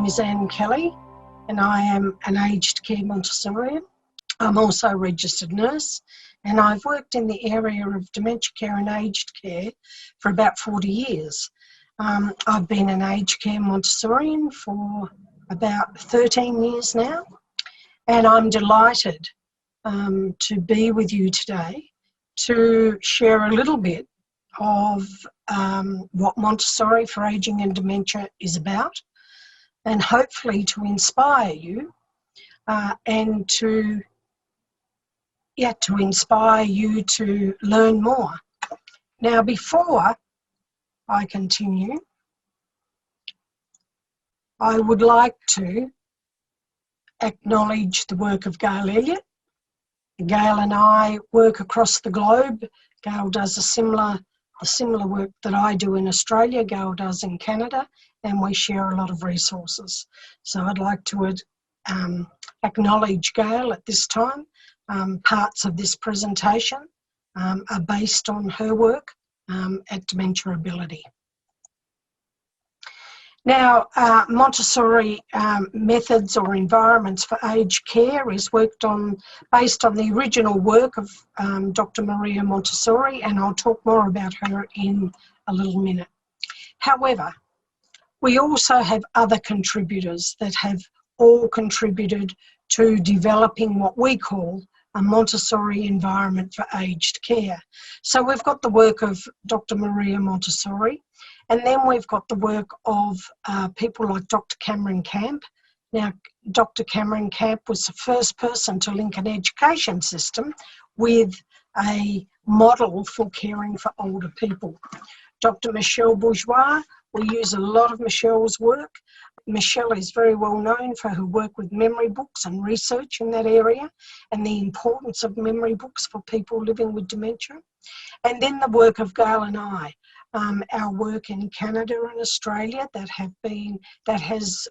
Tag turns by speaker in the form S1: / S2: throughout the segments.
S1: is Anne Kelly, and I am an aged care Montessorian. I'm also a registered nurse, and I've worked in the area of dementia care and aged care for about 40 years. I've been an aged care Montessorian for about 13 years now, and I'm delighted to be with you today to share a little bit of what Montessori for Aging and Dementia is about, and hopefully to inspire you and to inspire you to learn more. Now, before I continue, I would like to acknowledge the work of Gail Elliott. Gail and I work across the globe. Gail does the similar work that I do in Australia, Gail does in Canada, and we share a lot of resources. So I'd like to acknowledge Gail at this time. Parts of this presentation are based on her work at Dementia Ability. Now, Montessori methods or environments for aged care is based on the original work of Dr. Maria Montessori, and I'll talk more about her in a little minute. However, we also have other contributors that have all contributed to developing what we call a Montessori environment for aged care. So we've got the work of Dr. Maria Montessori, and then we've got the work of people like Dr. Cameron Camp. Now, Dr. Cameron Camp was the first person to link an education system with a model for caring for older people. Dr. Michelle Bourgeois, we use a lot of Michelle's work. Michelle is very well known for her work with memory books and research in that area, and the importance of memory books for people living with dementia. And then the work of Gail and I, our work in Canada and Australia that has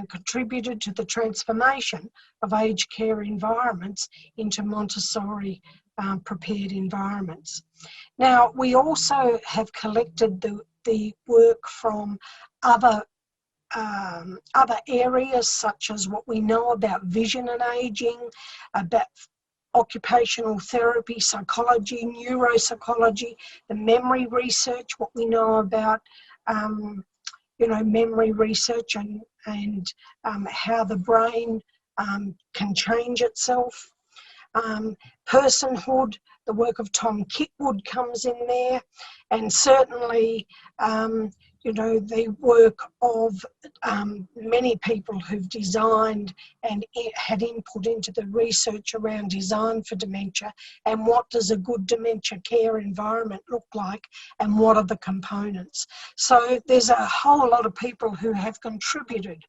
S1: contributed to the transformation of aged care environments into Montessori prepared environments. Now, we also have collected the work from other areas, such as what we know about vision and aging, about occupational therapy, psychology, neuropsychology, the memory research, what we know about memory research and how the brain can change itself. Personhood, the work of Tom Kitwood comes in there, and certainly the work of many people who've designed and had input into the research around design for dementia, and what does a good dementia care environment look like, and what are the components. So there's a whole lot of people who have contributed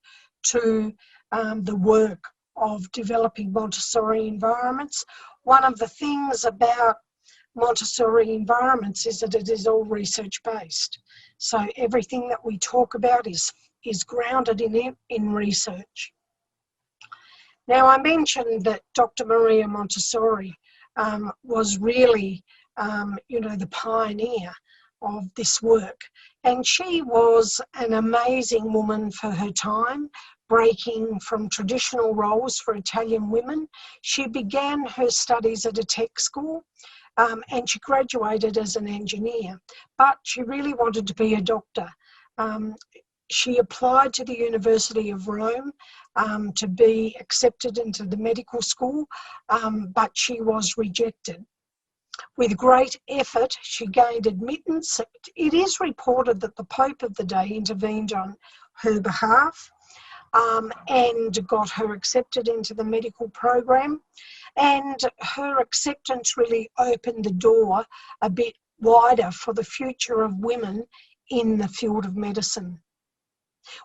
S1: to the work of developing Montessori environments. One of the things about Montessori environments is that it is all research-based. So everything that we talk about is grounded in research. Now, I mentioned that Dr. Maria Montessori was really, the pioneer of this work. And she was an amazing woman for her time, breaking from traditional roles for Italian women. She began her studies at a tech school, and she graduated as an engineer, but she really wanted to be a doctor. She applied to the University of Rome to be accepted into the medical school, but she was rejected. With great effort, she gained admittance. It is reported that the Pope of the day intervened on her behalf and got her accepted into the medical program. And her acceptance really opened the door a bit wider for the future of women in the field of medicine.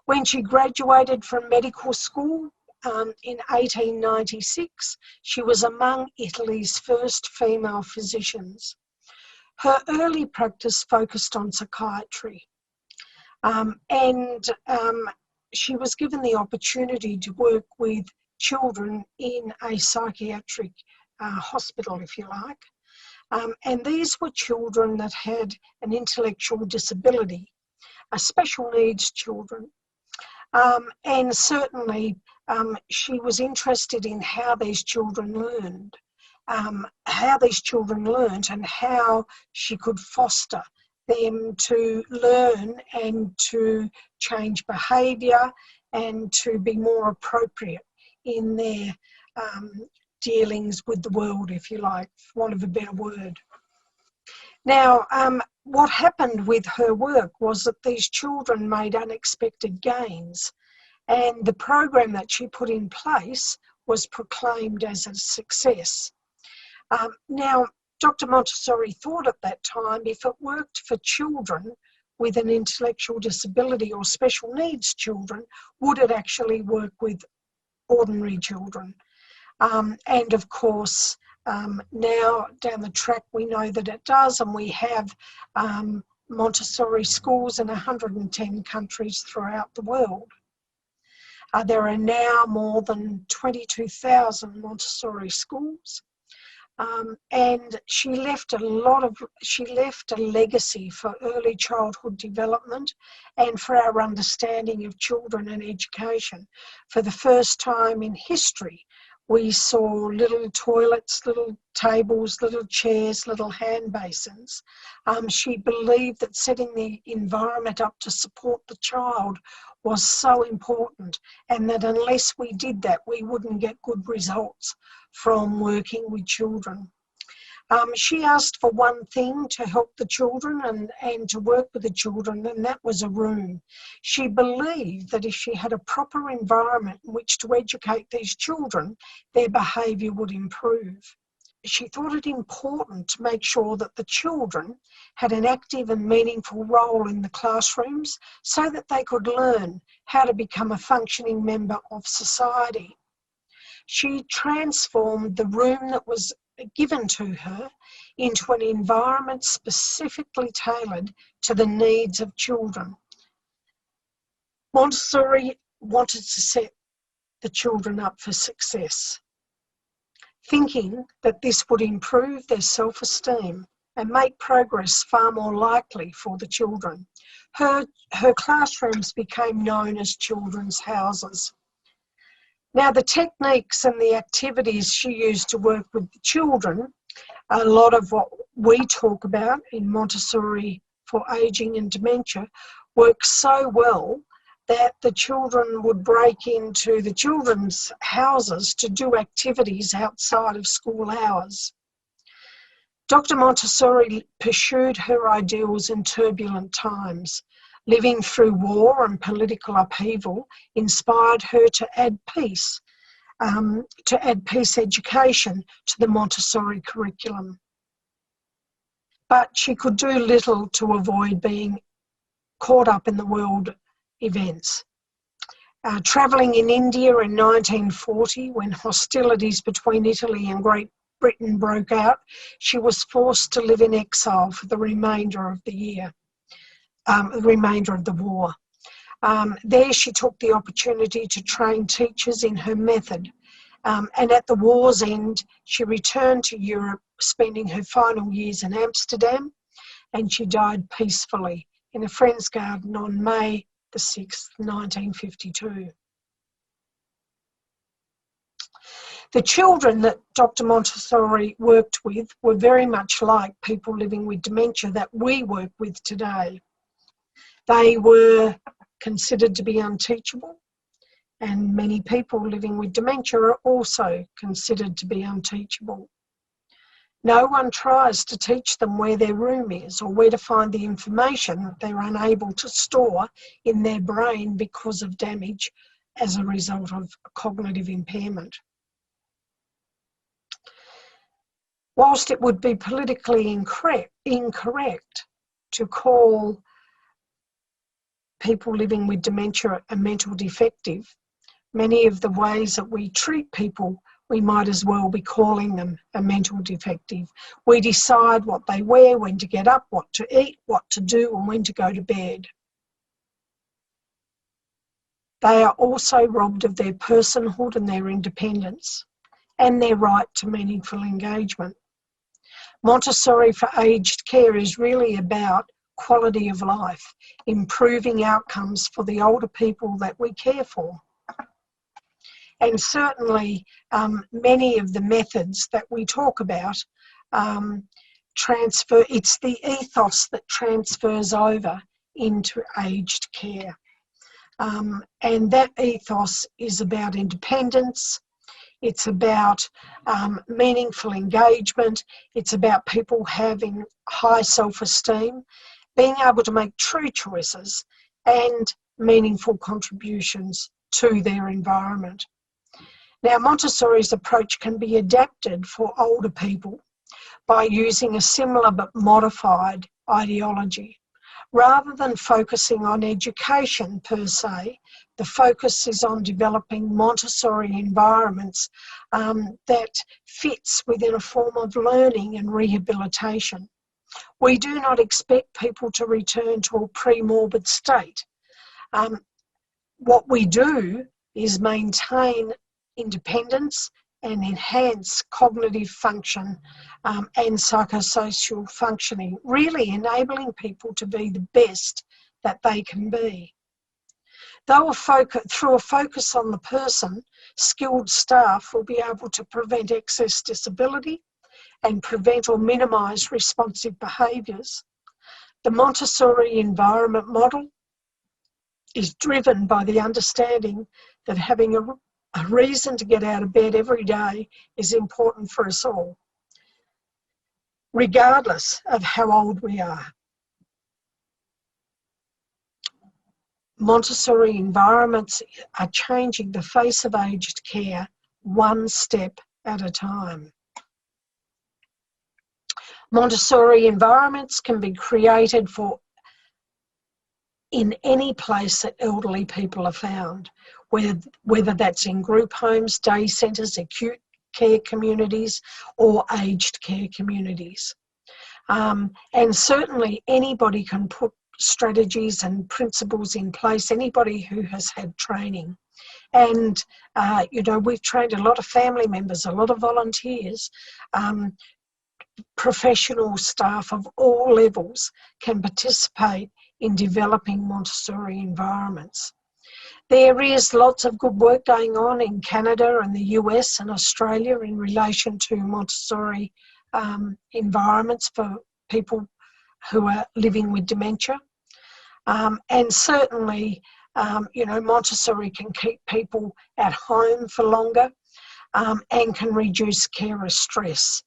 S1: When she graduated from medical school in 1896, she was among Italy's first female physicians. Her early practice focused on psychiatry, and she was given the opportunity to work with children in a psychiatric hospital, if you like. And these were children that had an intellectual disability, special needs children. And certainly she was interested in how these children learned, and how she could foster them to learn and to change behaviour and to be more appropriate in their dealings with the world, if you like, for want of a better word. Now, what happened with her work was that these children made unexpected gains, and the program that she put in place was proclaimed as a success. Now, Dr. Montessori thought at that time, if it worked for children with an intellectual disability or special needs children, would it actually work with ordinary children? And of course, now down the track, we know that it does, and we have Montessori schools in 110 countries throughout the world. There are now more than 22,000 Montessori schools. And she left a legacy for early childhood development and for our understanding of children and education. For the first time in history, we saw little toilets, little tables, little chairs, little hand basins. She believed that setting the environment up to support the child was so important, and that unless we did that, we wouldn't get good results from working with children. She asked for one thing to help the children and to work with the children, and that was a room. She believed that if she had a proper environment in which to educate these children, their behaviour would improve. She thought it important to make sure that the children had an active and meaningful role in the classrooms so that they could learn how to become a functioning member of society. She transformed the room that was given to her into an environment specifically tailored to the needs of children. Montessori wanted to set the children up for success, thinking that this would improve their self-esteem and make progress far more likely for the children. Her classrooms became known as children's houses. Now, the techniques and the activities she used to work with the children, a lot of what we talk about in Montessori for ageing and dementia, work so well that the children would break into the children's houses to do activities outside of school hours. Dr. Montessori pursued her ideals in turbulent times. Living through war and political upheaval inspired her to add peace education to the Montessori curriculum. But she could do little to avoid being caught up in the world events. Travelling in India in 1940, when hostilities between Italy and Great Britain broke out, she was forced to live in exile for the remainder of the year. The remainder of the war. There she took the opportunity to train teachers in her method, and at the war's end she returned to Europe, spending her final years in Amsterdam, and she died peacefully in a friend's garden on May the 6th, 1952. The children that Dr. Montessori worked with were very much like people living with dementia that we work with today. They were considered to be unteachable, and many people living with dementia are also considered to be unteachable. No one tries to teach them where their room is or where to find the information that they're unable to store in their brain because of damage as a result of cognitive impairment. Whilst it would be politically incorrect to call people living with dementia a mental defective, many of the ways that we treat people, we might as well be calling them a mental defective. We decide what they wear, when to get up, what to eat, what to do, and when to go to bed. They are also robbed of their personhood and their independence and their right to meaningful engagement. Montessori for aged care is really about quality of life, improving outcomes for the older people that we care for. And certainly many of the methods that we talk about it's the ethos that transfers over into aged care. And that ethos is about independence, it's about meaningful engagement, it's about people having high self-esteem, being able to make true choices and meaningful contributions to their environment. Now, Montessori's approach can be adapted for older people by using a similar but modified ideology. Rather than focusing on education per se, the focus is on developing Montessori environments that fits within a form of learning and rehabilitation. We do not expect people to return to a pre-morbid state. What we do is maintain independence and enhance cognitive function and psychosocial functioning, really enabling people to be the best that they can be. Through a focus on the person, skilled staff will be able to prevent excess disability and prevent or minimise responsive behaviours. The Montessori environment model is driven by the understanding that having a reason to get out of bed every day is important for us all, regardless of how old we are. Montessori environments are changing the face of aged care one step at a time. Montessori environments can be created in any place that elderly people are found, whether that's in group homes, day centres, acute care communities, or aged care communities. And certainly anybody can put strategies and principles in place, anybody who has had training. And, we've trained a lot of family members, a lot of volunteers, professional staff of all levels can participate in developing Montessori environments. There is lots of good work going on in Canada and the US and Australia in relation to Montessori environments for people who are living with dementia. And certainly, Montessori can keep people at home for longer and can reduce carer stress.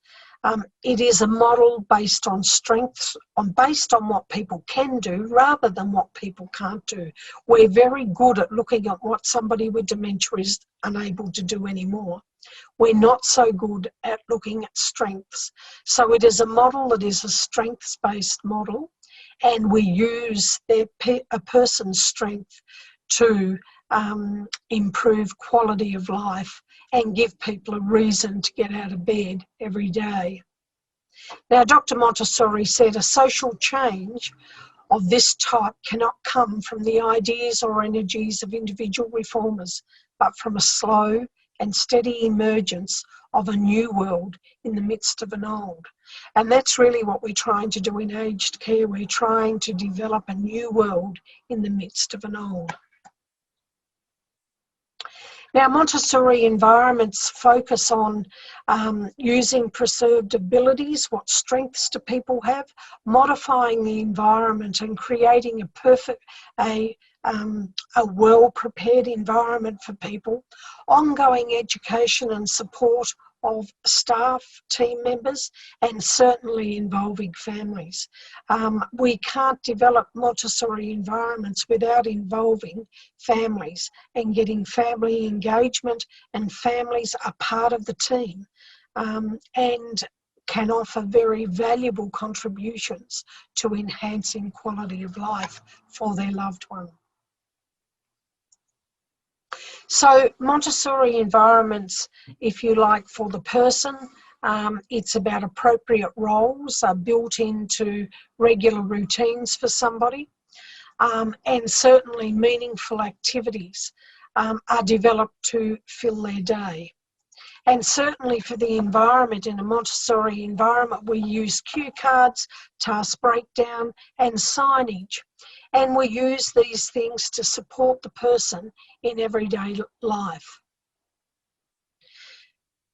S1: It is a model based on strengths, based on what people can do rather than what people can't do. We're very good at looking at what somebody with dementia is unable to do anymore. We're not so good at looking at strengths. So it is a model that is a strengths-based model, and we use a person's strength to improve quality of life and give people a reason to get out of bed every day. Now, Dr. Montessori said a social change of this type cannot come from the ideas or energies of individual reformers, but from a slow and steady emergence of a new world in the midst of an old. And that's really what we're trying to do in aged care. We're trying to develop a new world in the midst of an old. Now, Montessori environments focus on using preserved abilities, what strengths do people have, modifying the environment and creating a well-prepared environment for people, ongoing education and support of staff, team members, and certainly involving families. We can't develop Montessori environments without involving families and getting family engagement, and families are part of the team and can offer very valuable contributions to enhancing quality of life for their loved one. So Montessori environments, if you like, for the person, it's about appropriate roles are built into regular routines for somebody, and certainly meaningful activities are developed to fill their day. And certainly for the environment, in a Montessori environment, we use cue cards, task breakdown, and signage. And we use these things to support the person in everyday life.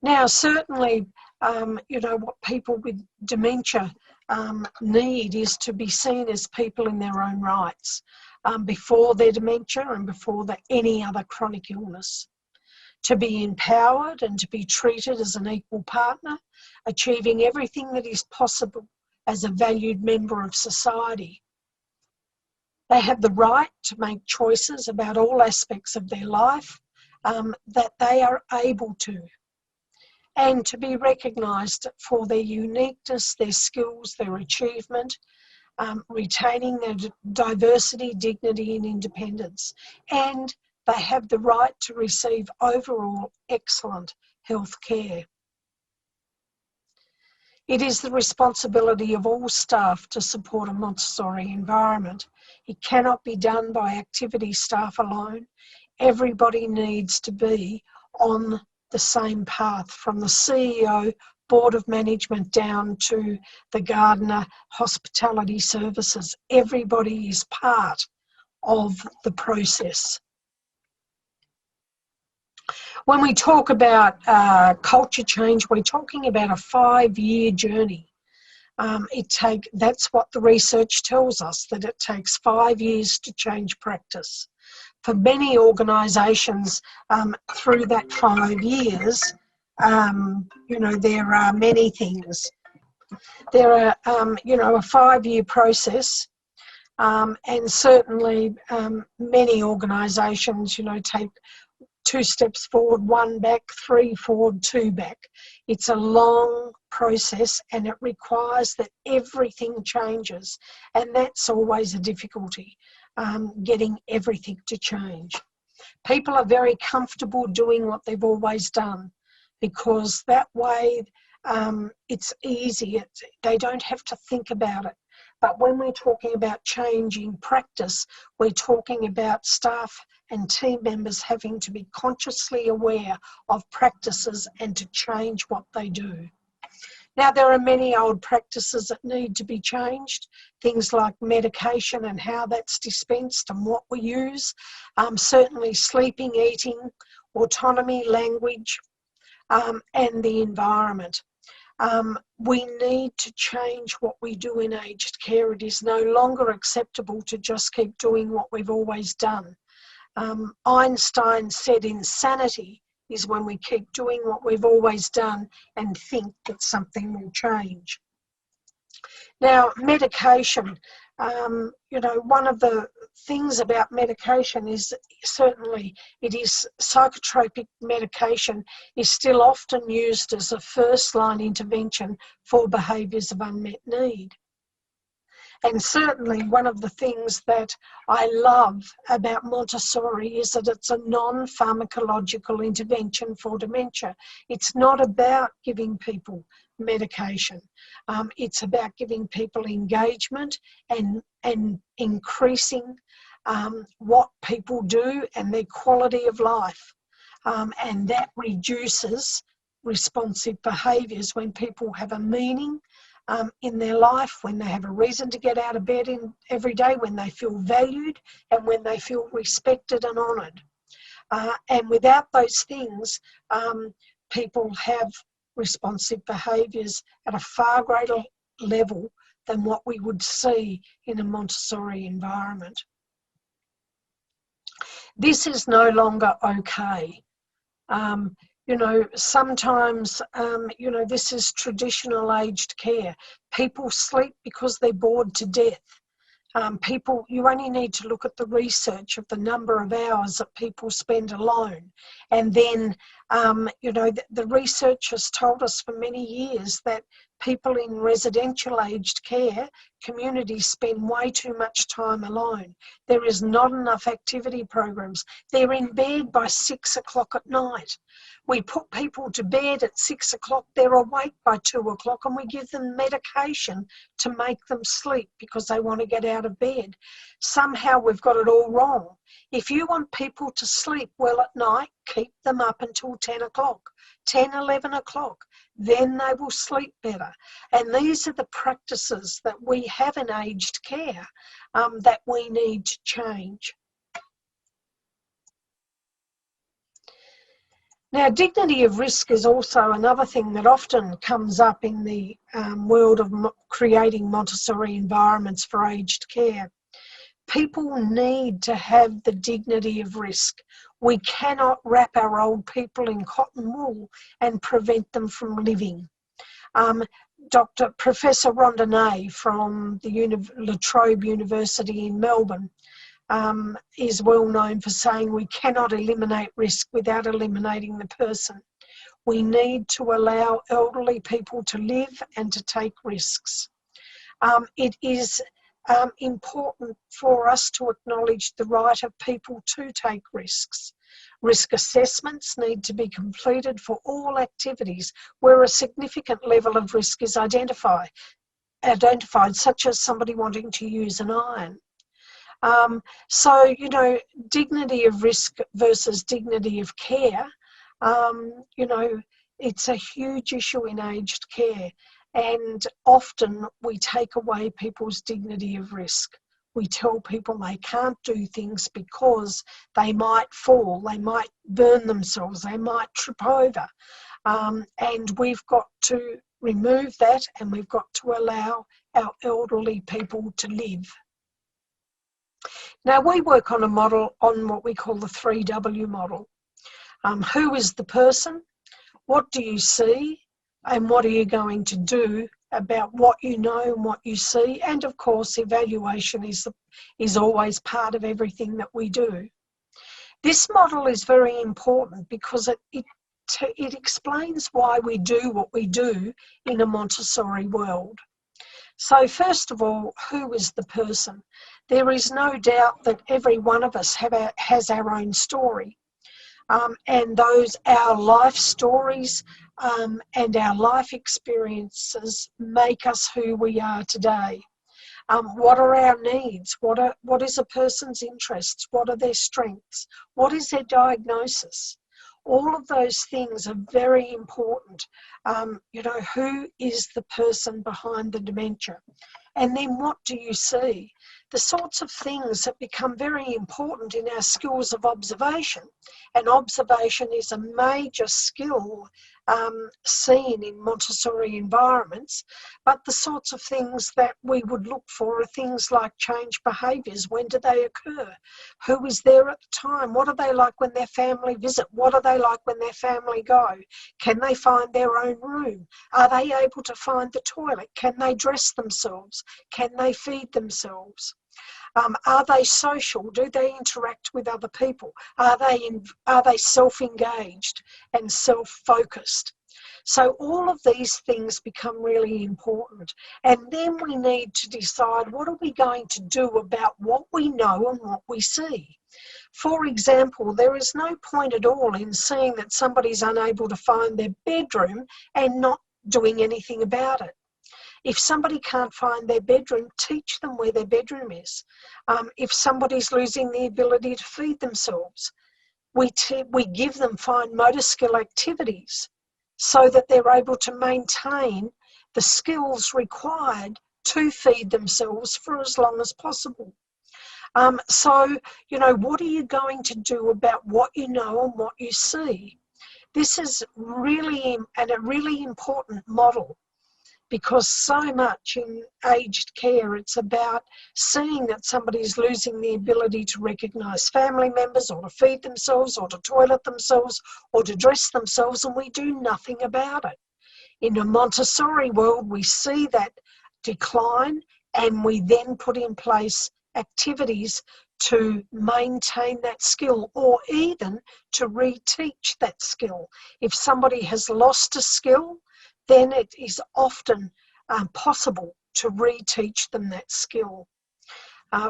S1: Now, certainly, what people with dementia need is to be seen as people in their own rights before their dementia and before any other chronic illness. To be empowered and to be treated as an equal partner, achieving everything that is possible as a valued member of society. They have the right to make choices about all aspects of their life that they are able to, and to be recognised for their uniqueness, their skills, their achievement, retaining their diversity, dignity and independence. And they have the right to receive overall excellent health care. It is the responsibility of all staff to support a Montessori environment. It cannot be done by activity staff alone. Everybody needs to be on the same path, from the CEO, Board of Management down to the gardener, hospitality services. Everybody is part of the process. When we talk about culture change, we're talking about a 5-year journey. That's what the research tells us, that it takes 5 years to change practice. For many organisations, through that 5 years, there are many things. There are, a 5-year process, and certainly many organisations, take 2 steps forward, 1 back, 3 forward, 2 back. It's a long process and it requires that everything changes, and that's always a difficulty, getting everything to change. People are very comfortable doing what they've always done because that way it's easy. They don't have to think about it. But when we're talking about changing practice, we're talking about staff and team members having to be consciously aware of practices and to change what they do. Now, there are many old practices that need to be changed, things like medication and how that's dispensed and what we use, certainly sleeping, eating, autonomy, language, and the environment. We need to change what we do in aged care. It is no longer acceptable to just keep doing what we've always done. Einstein said insanity is when we keep doing what we've always done and think that something will change. Now, medication, one of the things about medication is certainly psychotropic medication is still often used as a first-line intervention for behaviours of unmet need. And certainly one of the things that I love about Montessori is that it's a non-pharmacological intervention for dementia. It's not about giving people medication. It's about giving people engagement and increasing what people do and their quality of life. And that reduces responsive behaviours when people have a meaning in their life, when they have a reason to get out of bed every day, when they feel valued and when they feel respected and honoured. And without those things, people have responsive behaviours at a far greater level than what we would see in a Montessori environment. This is no longer okay. Sometimes, this is traditional aged care. People sleep because they're bored to death. You only need to look at the research of the number of hours that people spend alone. And then, the research has told us for many years that people in residential aged care communities spend way too much time alone. There is not enough activity programs. They're in bed by 6 o'clock at night. We put people to bed at 6 o'clock, they're awake by 2 o'clock, and we give them medication to make them sleep because they want to get out of bed. Somehow we've got it all wrong. If you want people to sleep well at night, keep them up until 10 o'clock. 10, 11 o'clock. Then they will sleep better. And these are the practices that we have in aged care that we need to change. Now, dignity of risk is also another thing that often comes up in the world of creating Montessori environments for aged care. People need to have the dignity of risk. We cannot wrap our old people in cotton wool and prevent them from living. Professor Rondonay from the La Trobe University in Melbourne is well known for saying we cannot eliminate risk without eliminating the person. We need to allow elderly people to live and to take risks. It is important for us to acknowledge the right of people to take risks. Risk assessments need to be completed for all activities where a significant level of risk is identified, such as somebody wanting to use an iron. So, you know, dignity of risk versus dignity of care, you know, it's a huge issue in aged care. And often we take away people's dignity of risk. We tell people they can't do things because they might fall, they might burn themselves, they might trip over. And we've got to remove that, and we've got to allow our elderly people to live. Now, we work on a model on what we call the 3W model. Who is the person? What do you see? And what are you going to do about what you know and what you see? And of course, evaluation is always part of everything that we do. This model is very important because it explains why we do what we do in a Montessori world. So first of all, who is the person? There is no doubt that every one of us has our own story. And our life stories and our life experiences make us who we are today. What are our needs? What is a person's interests? What are their strengths? What is their diagnosis? All of those things are very important. You know, who is the person behind the dementia? And then what do you see? The sorts of things that become very important in our skills of observation. And observation is a major skill seen in Montessori environments, but the sorts of things that we would look for are things like change behaviours. When do they occur? Who is there at the time? What are they like when their family visit? What are they like when their family go? Can they find their own room? Are they able to find the toilet? Can they dress themselves? Can they feed themselves? Are they social? Do they interact with other people? Are they self-engaged and self-focused? So all of these things become really important. And then we need to decide, what are we going to do about what we know and what we see? For example, there is no point at all in seeing that somebody's unable to find their bedroom and not doing anything about it. If somebody can't find their bedroom, teach them where their bedroom is. If somebody's losing the ability to feed themselves, we give them fine motor skill activities so that they're able to maintain the skills required to feed themselves for as long as possible. So, you know, what are you going to do about what you know and what you see? This is really a really important model, because so much in aged care, it's about seeing that somebody's losing the ability to recognise family members or to feed themselves or to toilet themselves or to dress themselves, and we do nothing about it. In a Montessori world, we see that decline, and we then put in place activities to maintain that skill, or even to reteach that skill. If somebody has lost a skill, then it is often possible to reteach them that skill.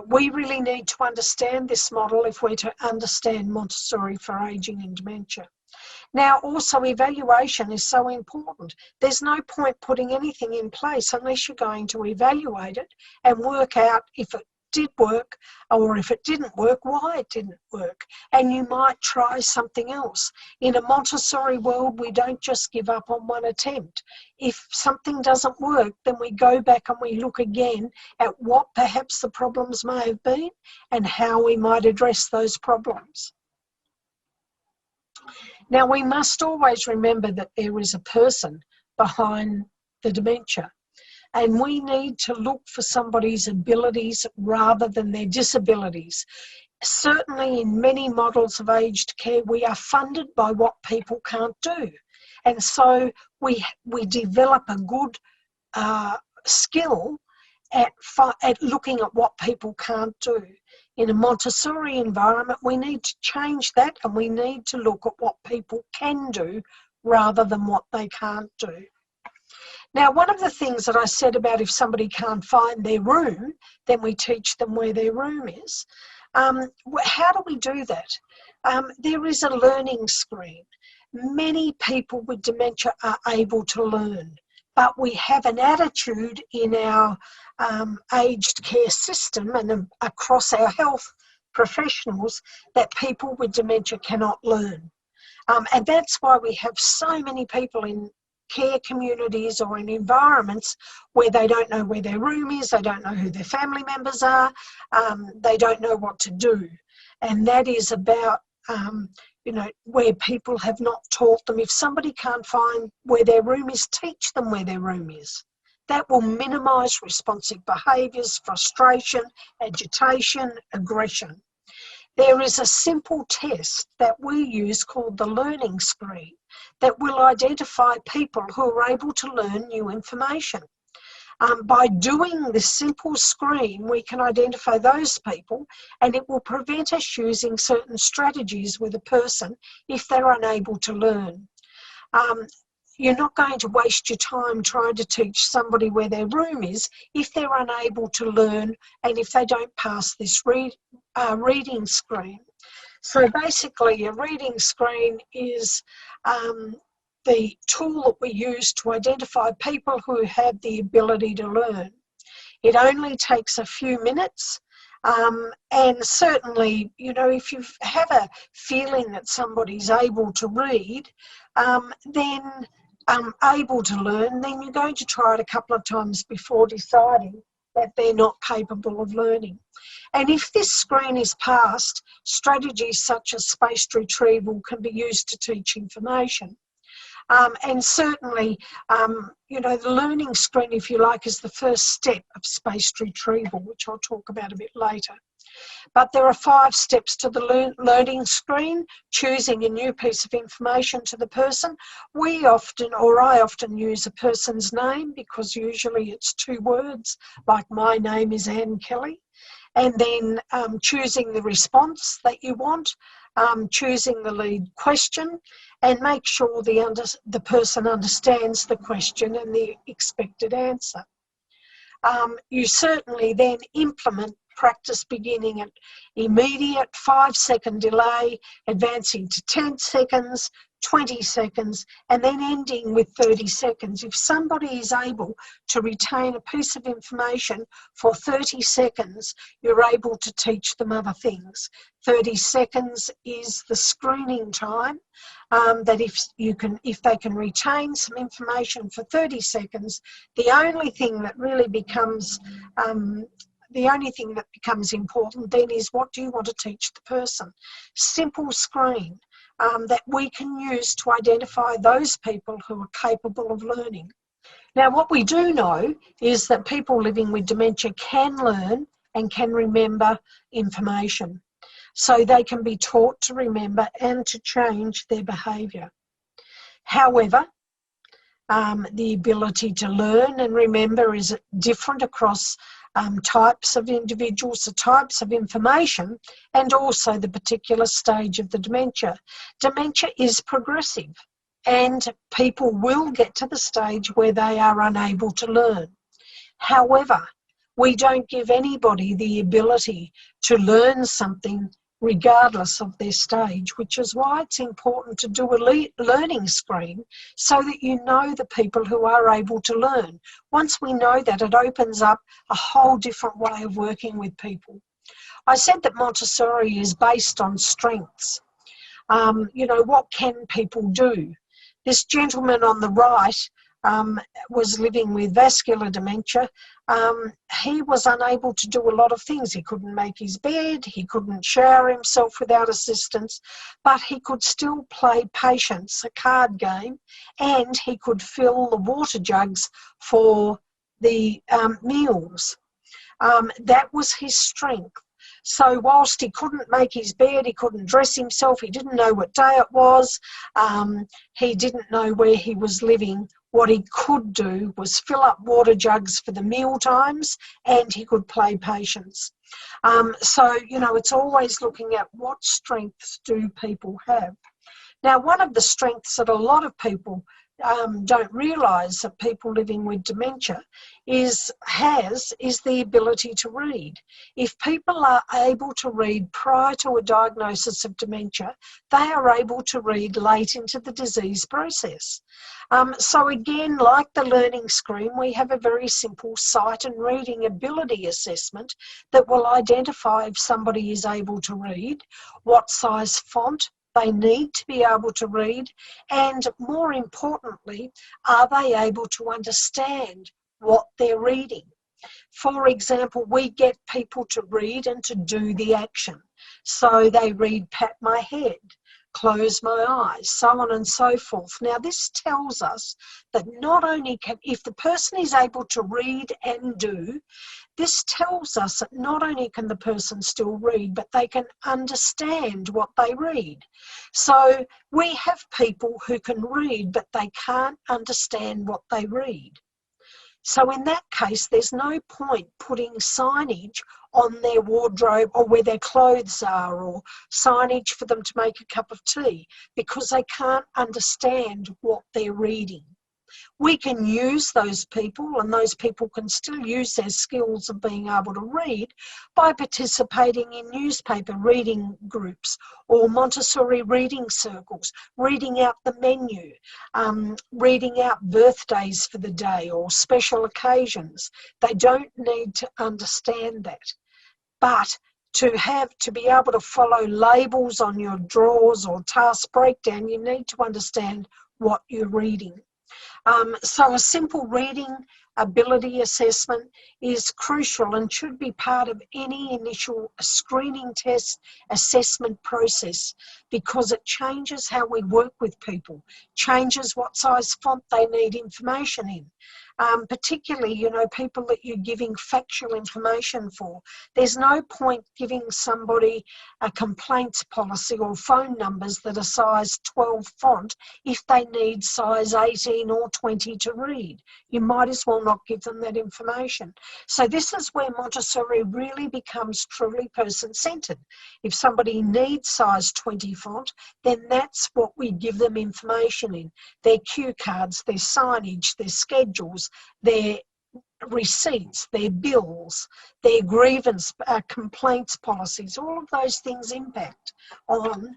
S1: We really need to understand this model if we're to understand Montessori for ageing and dementia. Now, also, evaluation is so important. There's no point putting anything in place unless you're going to evaluate it and work out if it did work, or if it didn't work, why it didn't work. And you might try something else. In a Montessori world, we don't just give up on one attempt. If something doesn't work, then we go back and we look again at what perhaps the problems may have been and how we might address those problems. Now, we must always remember that there is a person behind the dementia, and we need to look for somebody's abilities rather than their disabilities. Certainly in many models of aged care, we are funded by what people can't do. And so we develop a good skill at looking at what people can't do. In a Montessori environment, we need to change that, and we need to look at what people can do rather than what they can't do. Now, one of the things that I said about if somebody can't find their room, then we teach them where their room is. How do we do that? There is a learning screen. Many people with dementia are able to learn, but we have an attitude in our aged care system and across our health professionals that people with dementia cannot learn. And that's why we have so many people in care communities or in environments where they don't know where their room is, they don't know who their family members are, they don't know what to do. And that is about, where people have not taught them. If somebody can't find where their room is, teach them where their room is. That will minimise responsive behaviours, frustration, agitation, aggression. There is a simple test that we use called the learning screen that will identify people who are able to learn new information. By doing this simple screen, we can identify those people, and it will prevent us using certain strategies with a person if they're unable to learn. You're not going to waste your time trying to teach somebody where their room is if they're unable to learn and if they don't pass this reading screen. So basically, a reading screen is the tool that we use to identify people who have the ability to learn. It only takes a few minutes, and certainly, if you have a feeling that somebody's able to read, then able to learn, then you're going to try it a couple of times before deciding that they're not capable of learning. And if this screen is passed, strategies such as spaced retrieval can be used to teach information. And certainly, the learning screen, if you like, is the first step of spaced retrieval, which I'll talk about a bit later. But there are 5 steps to the learning screen: choosing a new piece of information to the person. I often use a person's name because usually it's 2 words, like my name is Anne Kelly. And then choosing the response that you want, choosing the lead question, and make sure the person understands the question and the expected answer. You certainly then implement practice beginning at immediate 5-second delay, advancing to 10 seconds, 20 seconds, and then ending with 30 seconds. If somebody is able to retain a piece of information for 30 seconds, you're able to teach them other things. 30 seconds is the screening time, that if they can retain some information for 30 seconds, the only thing that becomes important then is, what do you want to teach the person? Simple screen that we can use to identify those people who are capable of learning. Now, what we do know is that people living with dementia can learn and can remember information. So they can be taught to remember and to change their behaviour. However, the ability to learn and remember is different across types of individuals, the types of information, and also the particular stage of the dementia. Dementia is progressive, and people will get to the stage where they are unable to learn. However, we don't give anybody the ability to learn something regardless of their stage, which is why it's important to do a learning screen so that you know the people who are able to learn. Once we know that, it opens up a whole different way of working with people. I said that Montessori is based on strengths. You know, what can people do? This gentleman on the right was living with vascular dementia. He was unable to do a lot of things. He couldn't make his bed, he couldn't shower himself without assistance, but he could still play Patience, a card game, and he could fill the water jugs for the meals. That was his strength. So whilst he couldn't make his bed, he couldn't dress himself, he didn't know what day it was, he didn't know where he was living, what he could do was fill up water jugs for the meal times, and he could play Patience. So, you know, it's always looking at what strengths do people have. Now, one of the strengths that a lot of people don't realise that people living with dementia is the ability to read. If people are able to read prior to a diagnosis of dementia, they are able to read late into the disease process. So again, like the learning screen, we have a very simple sight and reading ability assessment that will identify if somebody is able to read, what size font they need to be able to read, and more importantly, are they able to understand what they're reading? For example, we get people to read and to do the action. So they read pat my head, close my eyes, so on and so forth. Now this tells us that not only can, if the person is able to read and do, this tells us that not only can the person still read, but they can understand what they read. So we have people who can read, but they can't understand what they read. So in that case, there's no point putting signage on their wardrobe or where their clothes are, or signage for them to make a cup of tea, because they can't understand what they're reading. We can use those people, and those people can still use their skills of being able to read by participating in newspaper reading groups or Montessori reading circles, reading out the menu, reading out birthdays for the day or special occasions. They don't need to understand that. But to be able to follow labels on your drawers or task breakdown, you need to understand what you're reading. So a simple reading ability assessment is crucial and should be part of any initial screening test assessment process, because it changes how we work with people, changes what size font they need information in. Particularly, you know, people that you're giving factual information for. There's no point giving somebody a complaints policy or phone numbers that are size 12 font if they need size 18 or 20 to read. You might as well not give them that information. So this is where Montessori really becomes truly person-centered. If somebody needs size 20 font, then that's what we give them information in. Their cue cards, their signage, their schedules, their receipts, their bills, their grievance complaints policies. All of those things impact on,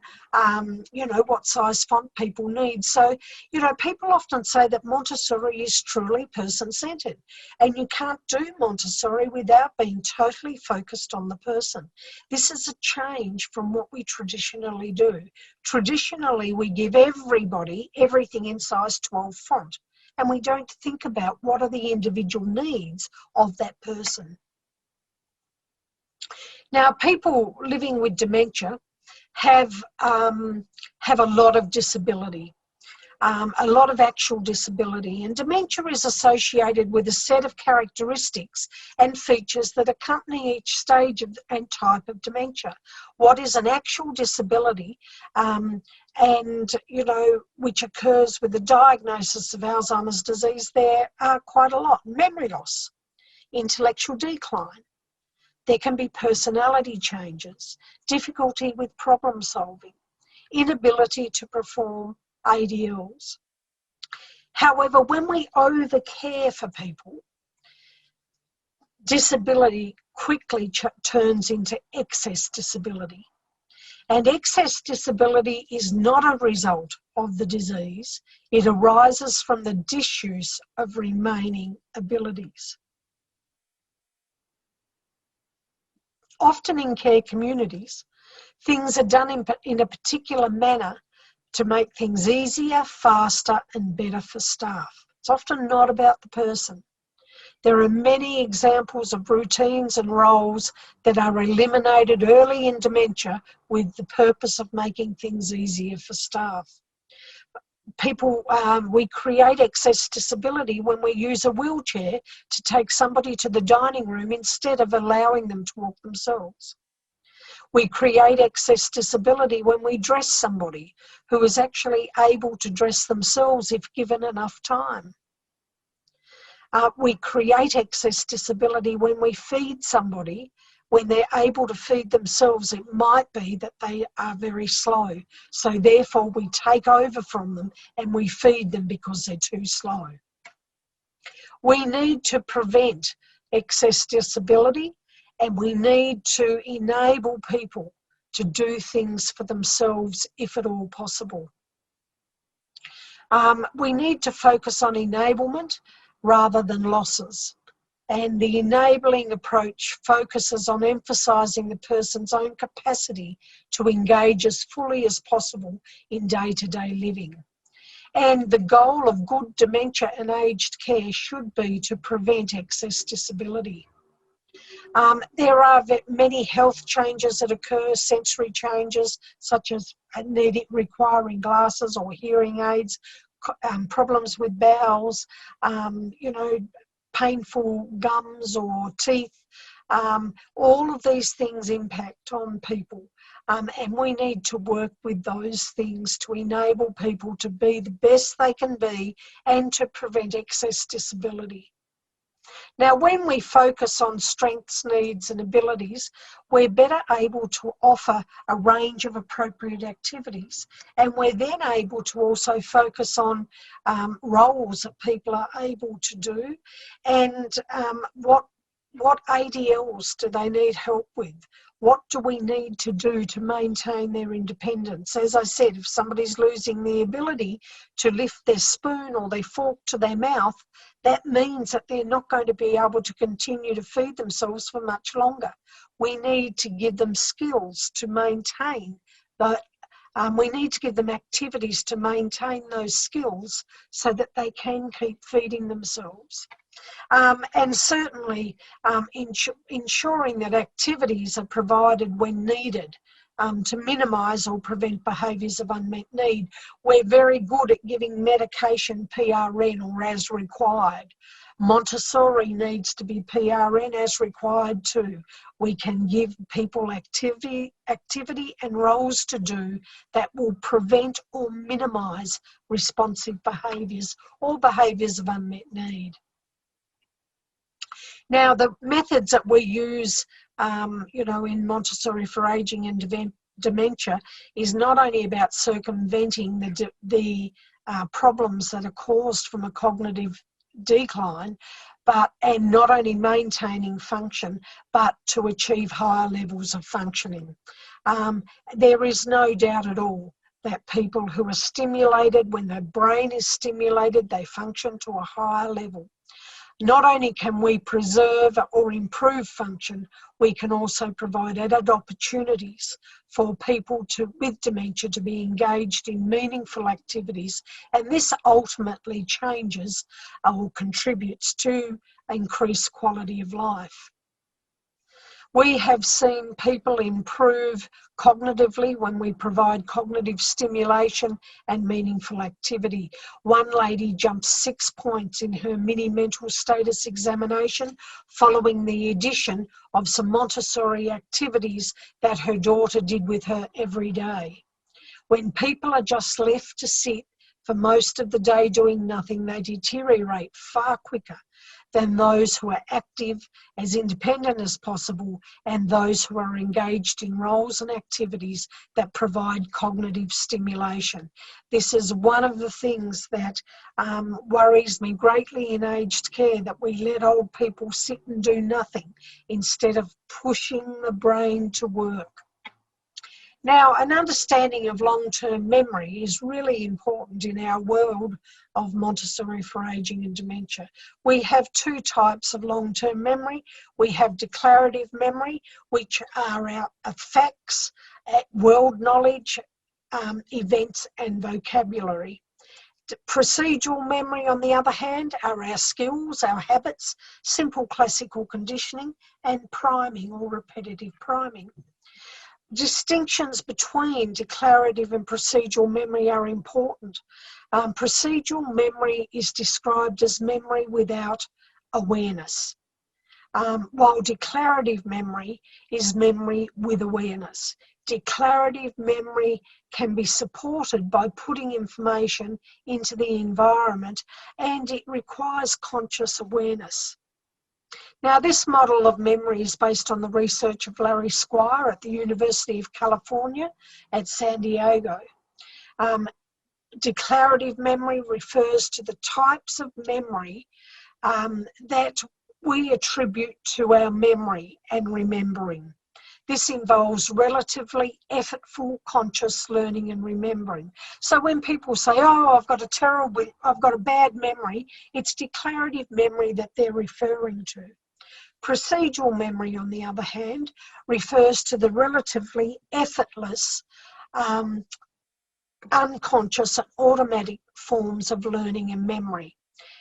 S1: you know, what size font people need. So, you know, people often say that Montessori is truly person-centered, and you can't do Montessori without being totally focused on the person. This is a change from what we traditionally do. Traditionally, we give everybody everything in size 12 font, and we don't think about what are the individual needs of that person. Now, people living with dementia have a lot of disability, a lot of actual disability, and dementia is associated with a set of characteristics and features that accompany each stage and type of dementia. What is an actual disability, and, you know, which occurs with the diagnosis of Alzheimer's disease? There are quite a lot. Memory loss, intellectual decline. There can be personality changes, difficulty with problem solving, inability to perform ADLs. However, when we overcare for people, disability quickly turns into excess disability. And excess disability is not a result of the disease. It arises from the disuse of remaining abilities. Often in care communities, things are done in a particular manner to make things easier, faster, and better for staff. It's often not about the person. There are many examples of routines and roles that are eliminated early in dementia with the purpose of making things easier for staff. We create excess disability when we use a wheelchair to take somebody to the dining room instead of allowing them to walk themselves. We create excess disability when we dress somebody who is actually able to dress themselves if given enough time. We create excess disability when we feed somebody. When they're able to feed themselves, it might be that they are very slow. So therefore we take over from them and we feed them because they're too slow. We need to prevent excess disability, and we need to enable people to do things for themselves if at all possible. We need to focus on enablement rather than losses. And the enabling approach focuses on emphasising the person's own capacity to engage as fully as possible in day-to-day living. And the goal of good dementia and aged care should be to prevent excess disability. There are many health changes that occur, sensory changes such as requiring glasses or hearing aids, problems with bowels, painful gums or teeth. All of these things impact on people, and we need to work with those things to enable people to be the best they can be and to prevent excess disability. Now, when we focus on strengths, needs and abilities, we're better able to offer a range of appropriate activities, and we're then able to also focus on roles that people are able to do, and what ADLs do they need help with? What do we need to do to maintain their independence? As I said, if somebody's losing the ability to lift their spoon or their fork to their mouth, that means that they're not going to be able to continue to feed themselves for much longer. We need to give them skills to maintain that. We need to give them activities to maintain those skills so that they can keep feeding themselves. And certainly ensuring that activities are provided when needed to minimise or prevent behaviours of unmet need. We're very good at giving medication PRN or as required. Montessori needs to be PRN as required too. We can give people activity and roles to do that will prevent or minimise responsive behaviours or behaviours of unmet need. Now, the methods that we use, in Montessori for ageing and dementia is not only about circumventing the problems that are caused from a cognitive decline, and not only maintaining function, but to achieve higher levels of functioning. There is no doubt at all that people who are stimulated, when their brain is stimulated, they function to a higher level. Not only can we preserve or improve function, we can also provide added opportunities for people with dementia to be engaged in meaningful activities, and this ultimately changes or contributes to increased quality of life. We have seen people improve cognitively when we provide cognitive stimulation and meaningful activity. One lady jumped 6 points in her mini mental status examination following the addition of some Montessori activities that her daughter did with her every day. When people are just left to sit for most of the day doing nothing, they deteriorate far quicker than those who are active, as independent as possible, and those who are engaged in roles and activities that provide cognitive stimulation. This is one of the things that worries me greatly in aged care, that we let old people sit and do nothing instead of pushing the brain to work. Now, an understanding of long-term memory is really important in our world of Montessori for Aging and Dementia. We have two types of long-term memory. We have declarative memory, which are our facts, world knowledge, events and vocabulary. Procedural memory, on the other hand, are our skills, our habits, simple classical conditioning, and priming or repetitive priming. Distinctions between declarative and procedural memory are important. Procedural memory is described as memory without awareness, while declarative memory is memory with awareness. Declarative memory can be supported by putting information into the environment, and it requires conscious awareness. Now, this model of memory is based on the research of Larry Squire at the University of California at San Diego. Declarative memory refers to the types of memory that we attribute to our memory and remembering. This involves relatively effortful, conscious learning and remembering. So when people say, oh, I've got a bad memory, it's declarative memory that they're referring to. Procedural memory, on the other hand, refers to the relatively effortless, unconscious and automatic forms of learning and memory.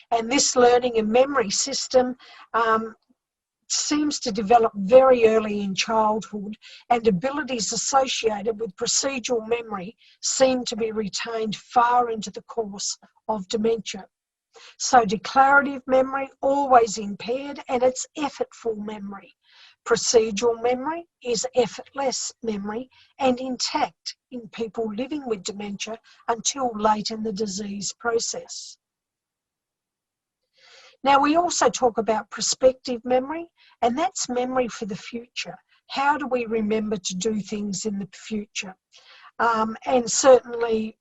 S1: And this learning and memory system seems to develop very early in childhood, and abilities associated with procedural memory seem to be retained far into the course of dementia. So declarative memory, always impaired, and it's effortful memory. Procedural memory is effortless memory and intact in people living with dementia until late in the disease process. Now, we also talk about prospective memory, and that's memory for the future. How do we remember to do things in the future? And certainly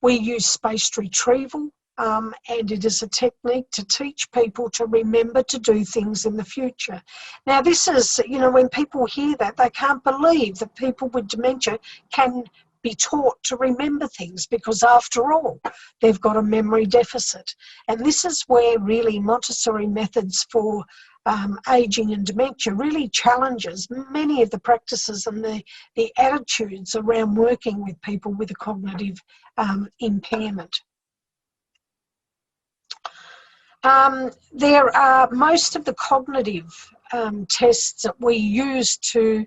S1: we use spaced retrieval, and it is a technique to teach people to remember to do things in the future. Now, this is, when people hear that, they can't believe that people with dementia can be taught to remember things, because after all, they've got a memory deficit. And this is where really Montessori methods for aging and dementia really challenges many of the practices and the attitudes around working with people with a cognitive impairment. There are most of the cognitive tests that we use to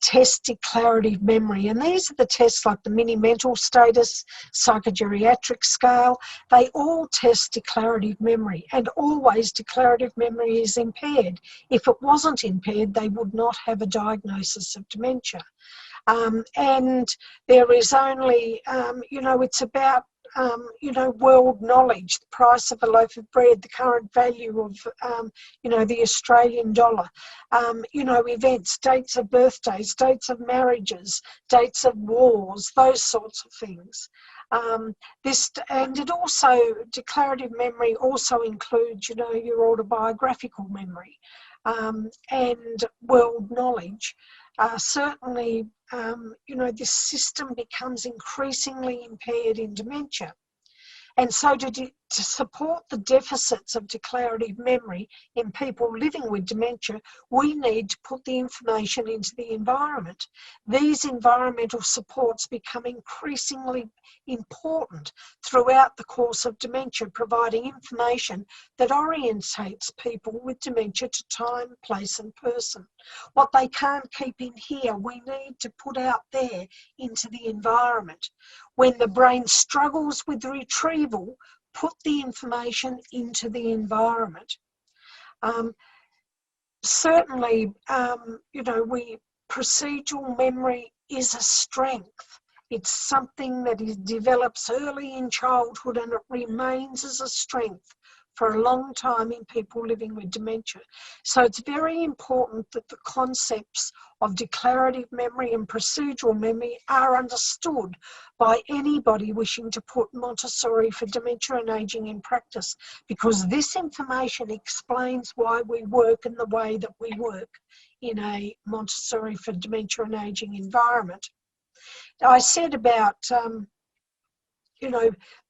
S1: test declarative memory, and these are the tests like the mini mental status, psychogeriatric scale. They all test declarative memory, and always declarative memory is impaired. If it wasn't impaired, they would not have a diagnosis of dementia. And there is only, it's about world knowledge, the price of a loaf of bread, the current value of, the Australian dollar, events, dates of birthdays, dates of marriages, dates of wars, those sorts of things. Declarative memory also includes, your autobiographical memory and world knowledge. Certainly, this system becomes increasingly impaired in dementia. And so to support the deficits of declarative memory in people living with dementia, we need to put the information into the environment. These environmental supports become increasingly important throughout the course of dementia, providing information that orientates people with dementia to time, place and person. What they can't keep in here, we need to put out there into the environment. When the brain struggles with retrieval, put the information into the environment. Certainly, procedural memory is a strength. It's something that develops early in childhood, and it remains as a strength for a long time in people living with dementia. So it's very important that the concepts of declarative memory and procedural memory are understood by anybody wishing to put Montessori for dementia and ageing in practice, because this information explains why we work in the way that we work in a Montessori for dementia and ageing environment. I said about,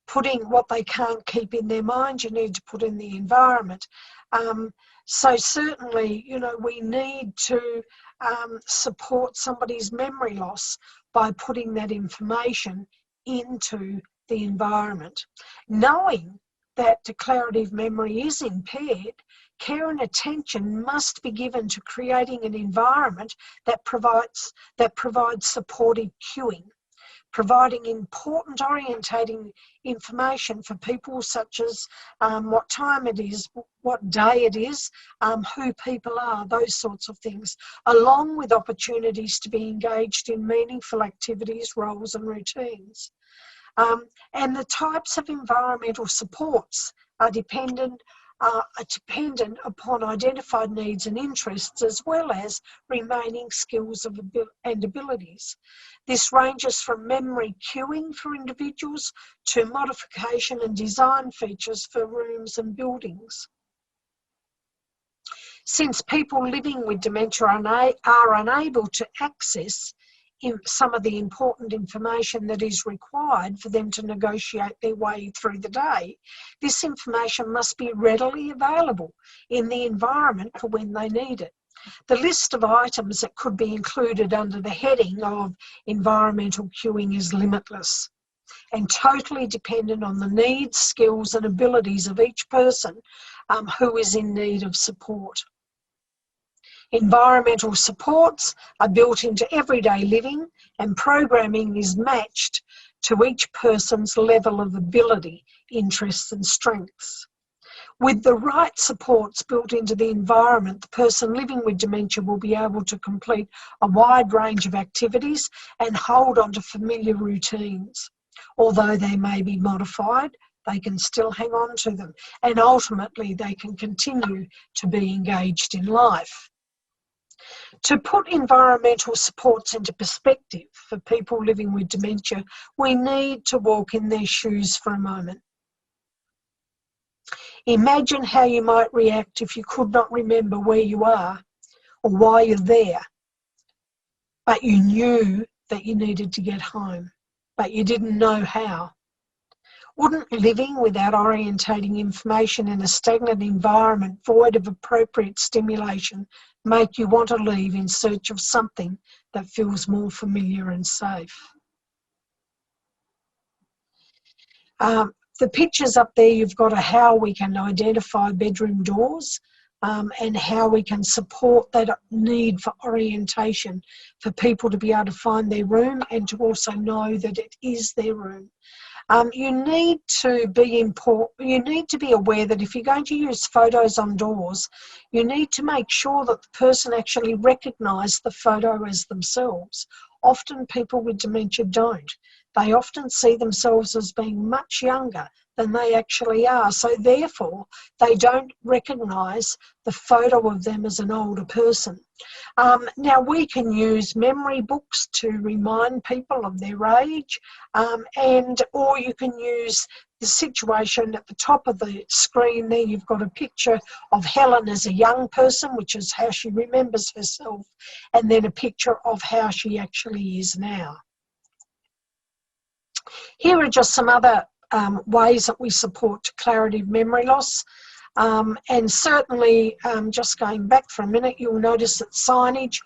S1: putting what they can't keep in their mind, you need to put in the environment. So certainly, we need to support somebody's memory loss by putting that information into the environment. Knowing that declarative memory is impaired, care and attention must be given to creating an environment that provides supportive cueing, providing important orientating information for people such as what time it is, what day it is, who people are, those sorts of things, along with opportunities to be engaged in meaningful activities, roles and routines. And the types of environmental supports are dependent upon identified needs and interests, as well as remaining skills and abilities. This ranges from memory cueing for individuals to modification and design features for rooms and buildings. Since people living with dementia are unable to access some of the important information that is required for them to negotiate their way through the day, this information must be readily available in the environment for when they need it. The list of items that could be included under the heading of environmental cueing is limitless and totally dependent on the needs, skills and abilities of each person who is in need of support. Environmental supports are built into everyday living, and programming is matched to each person's level of ability, interests and strengths. With the right supports built into the environment, the person living with dementia will be able to complete a wide range of activities and hold on to familiar routines. Although they may be modified, they can still hang on to them, and ultimately they can continue to be engaged in life. To put environmental supports into perspective for people living with dementia, we need to walk in their shoes for a moment. Imagine how you might react if you could not remember where you are or why you're there, but you knew that you needed to get home, but you didn't know how. Wouldn't living without orientating information in a stagnant environment void of appropriate stimulation make you want to leave in search of something that feels more familiar and safe? The pictures up there, you've got how we can identify bedroom doors and how we can support that need for orientation for people to be able to find their room and to also know that it is their room. You need to be aware that if you're going to use photos on doors, you need to make sure that the person actually recognises the photo as themselves. Often people with dementia don't. They often see themselves as being much younger than they actually are. So therefore, they don't recognise the photo of them as an older person. Now we can use memory books to remind people of their age, or you can use the situation at the top of the screen there. You've got a picture of Helen as a young person, which is how she remembers herself, and then a picture of how she actually is now. Here are just some other ways that we support declarative memory loss. And certainly, just going back for a minute, you'll notice that signage,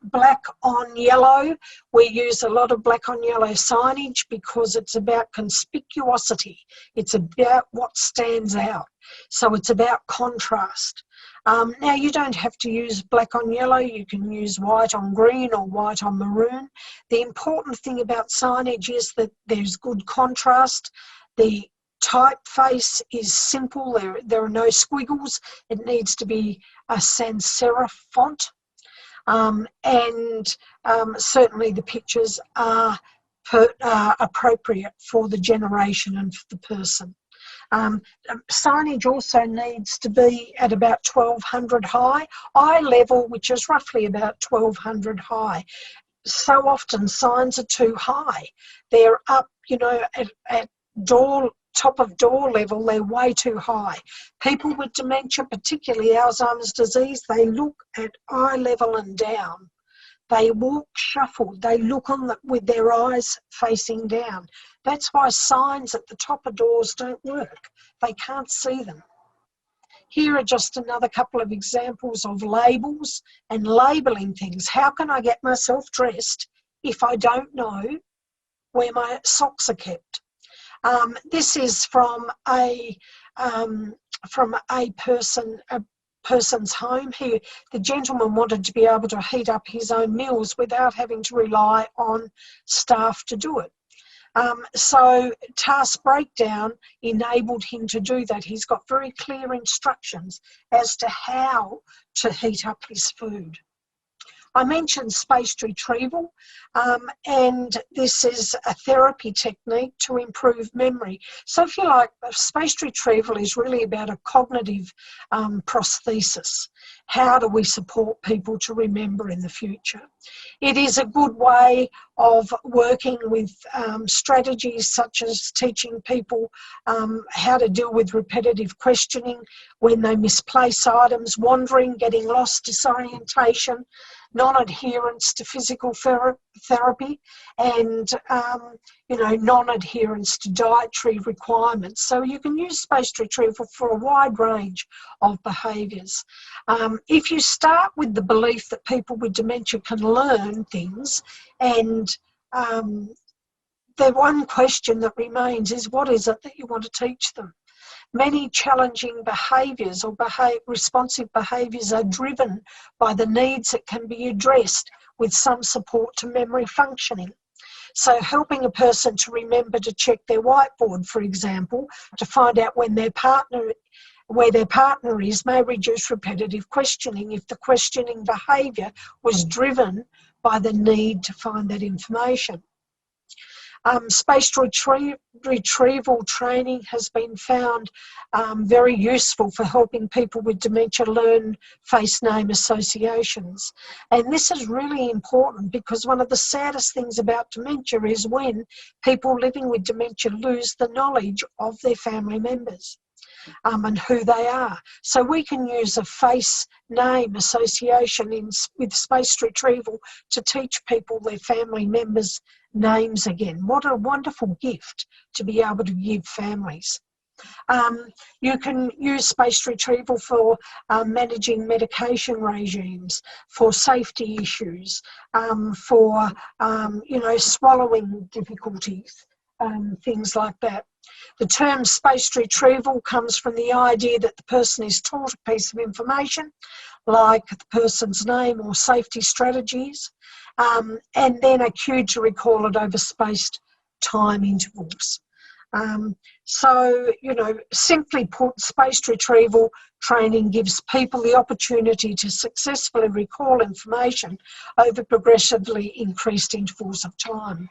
S1: black on yellow, we use a lot of black on yellow signage because it's about conspicuosity. It's about what stands out. So it's about contrast. Now you don't have to use black on yellow, you can use white on green or white on maroon. The important thing about signage is that there's good contrast. The typeface is simple, there are no squiggles. It needs to be a sans serif font. Certainly the pictures are appropriate for the generation and for the person. Signage also needs to be at about 1200 high, eye level, which is roughly about 1200 high. So often signs are too high. They're up, you know, at top of door level, they're way too high. People with dementia, particularly Alzheimer's disease, they look at eye level and down. They walk shuffled. They look with their eyes facing down. That's why signs at the top of doors don't work. They can't see them. Here are just another couple of examples of labels and labelling things. How can I get myself dressed if I don't know where my socks are kept? This is from a person's home. Here, the gentleman wanted to be able to heat up his own meals without having to rely on staff to do it. So task breakdown enabled him to do that. He's got very clear instructions as to how to heat up his food. I mentioned spaced retrieval, and this is a therapy technique to improve memory. So if you like, spaced retrieval is really about a cognitive prosthesis. How do we support people to remember in the future? It is a good way of working with strategies such as teaching people how to deal with repetitive questioning when they misplace items, wandering, getting lost, disorientation, non-adherence to physical therapy, and non-adherence to dietary requirements. So you can use spaced retrieval for a wide range of behaviours. If you start with the belief that people with dementia can learn things, and the one question that remains is, what is it that you want to teach them? Many challenging behaviours or responsive behaviours are driven by the needs that can be addressed with some support to memory functioning. So helping a person to remember to check their whiteboard, for example, to find out where their partner is, may reduce repetitive questioning if the questioning behaviour was driven by the need to find that information. Spaced retrieval training has been found very useful for helping people with dementia learn face-name associations. And this is really important because one of the saddest things about dementia is when people living with dementia lose the knowledge of their family members and who they are. So we can use a face-name association with spaced retrieval to teach people their family members' names again. What a wonderful gift to be able to give families. You can use spaced retrieval for managing medication regimes, for safety issues, for swallowing difficulties, things like that. The term spaced retrieval comes from the idea that the person is taught a piece of information, like the person's name or safety strategies, and then are cued to recall it over spaced time intervals. Simply put, spaced retrieval training gives people the opportunity to successfully recall information over progressively increased intervals of time.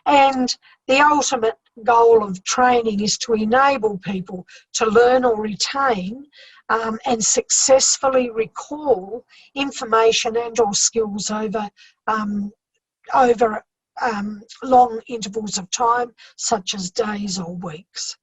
S1: And the ultimate goal of training is to enable people to learn or retain and successfully recall information and or skills over long intervals of time, such as days or weeks.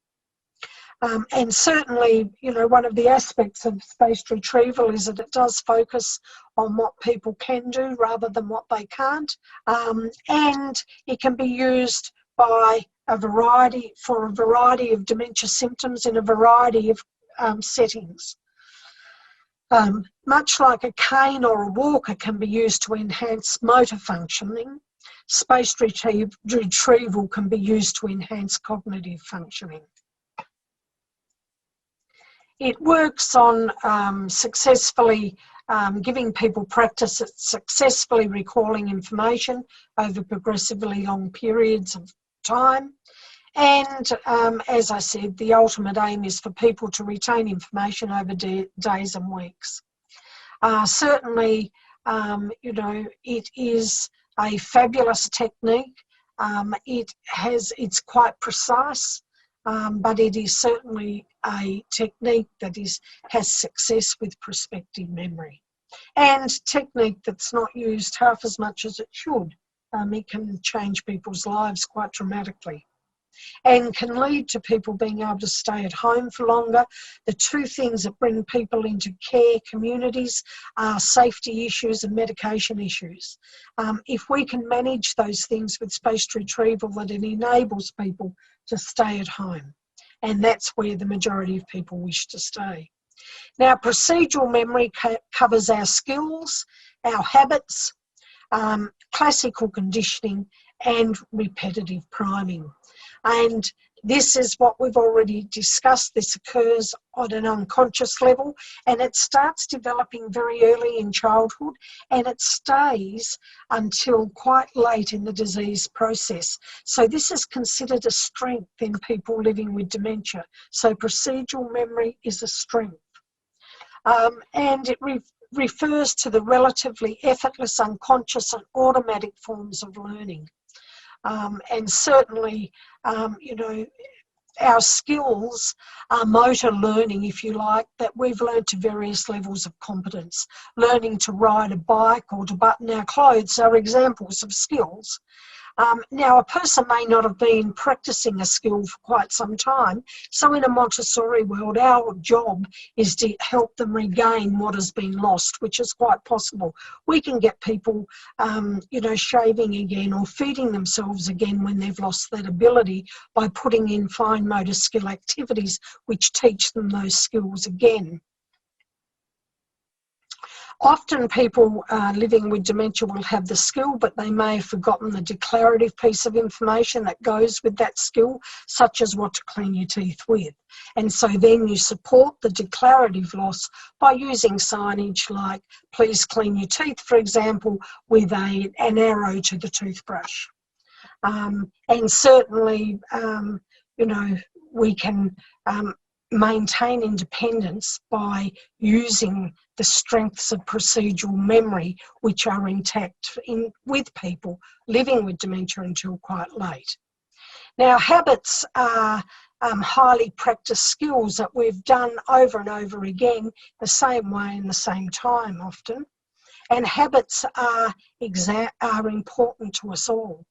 S1: And certainly, one of the aspects of spaced retrieval is that it does focus on what people can do rather than what they can't. And it can be used by for a variety of dementia symptoms in a variety of settings. Much like a cane or a walker can be used to enhance motor functioning, spaced retrieval can be used to enhance cognitive functioning. It works on successfully giving people practice at successfully recalling information over progressively long periods of time. And as I said, the ultimate aim is for people to retain information over days and weeks. Certainly, it is a fabulous technique. It's quite precise. but it is certainly a technique that has success with prospective memory, and technique that's not used half as much as it should. It can change people's lives quite dramatically and can lead to people being able to stay at home for longer. The two things that bring people into care communities are safety issues and medication issues. If we can manage those things with spaced retrieval, that it enables people to stay at home. And that's where the majority of people wish to stay. Now, procedural memory covers our skills, our habits, classical conditioning, and repetitive priming. And this is what we've already discussed. This occurs on an unconscious level, and it starts developing very early in childhood, and it stays until quite late in the disease process. So this is considered a strength in people living with dementia. So procedural memory is a strength. And it refers to the relatively effortless, unconscious and automatic forms of learning. And certainly, you know, our skills are motor learning, if you like, that we've learned to various levels of competence. Learning to ride a bike or to button our clothes are examples of skills. Now, a person may not have been practicing a skill for quite some time, so in a Montessori world, our job is to help them regain what has been lost, which is quite possible. We can get people, you know, shaving again or feeding themselves again when they've lost that ability by putting in fine motor skill activities which teach them those skills again. Often people living with dementia will have the skill, but they may have forgotten the declarative piece of information that goes with that skill, such as what to clean your teeth with. And so then you support the declarative loss by using signage like, please clean your teeth, for example, with an arrow to the toothbrush. And certainly, you know, we can maintain independence by using the strengths of procedural memory which are intact with people living with dementia until quite late. Now, habits are highly practiced skills that we've done over and over again the same way in the same time often, and habits are important to us all.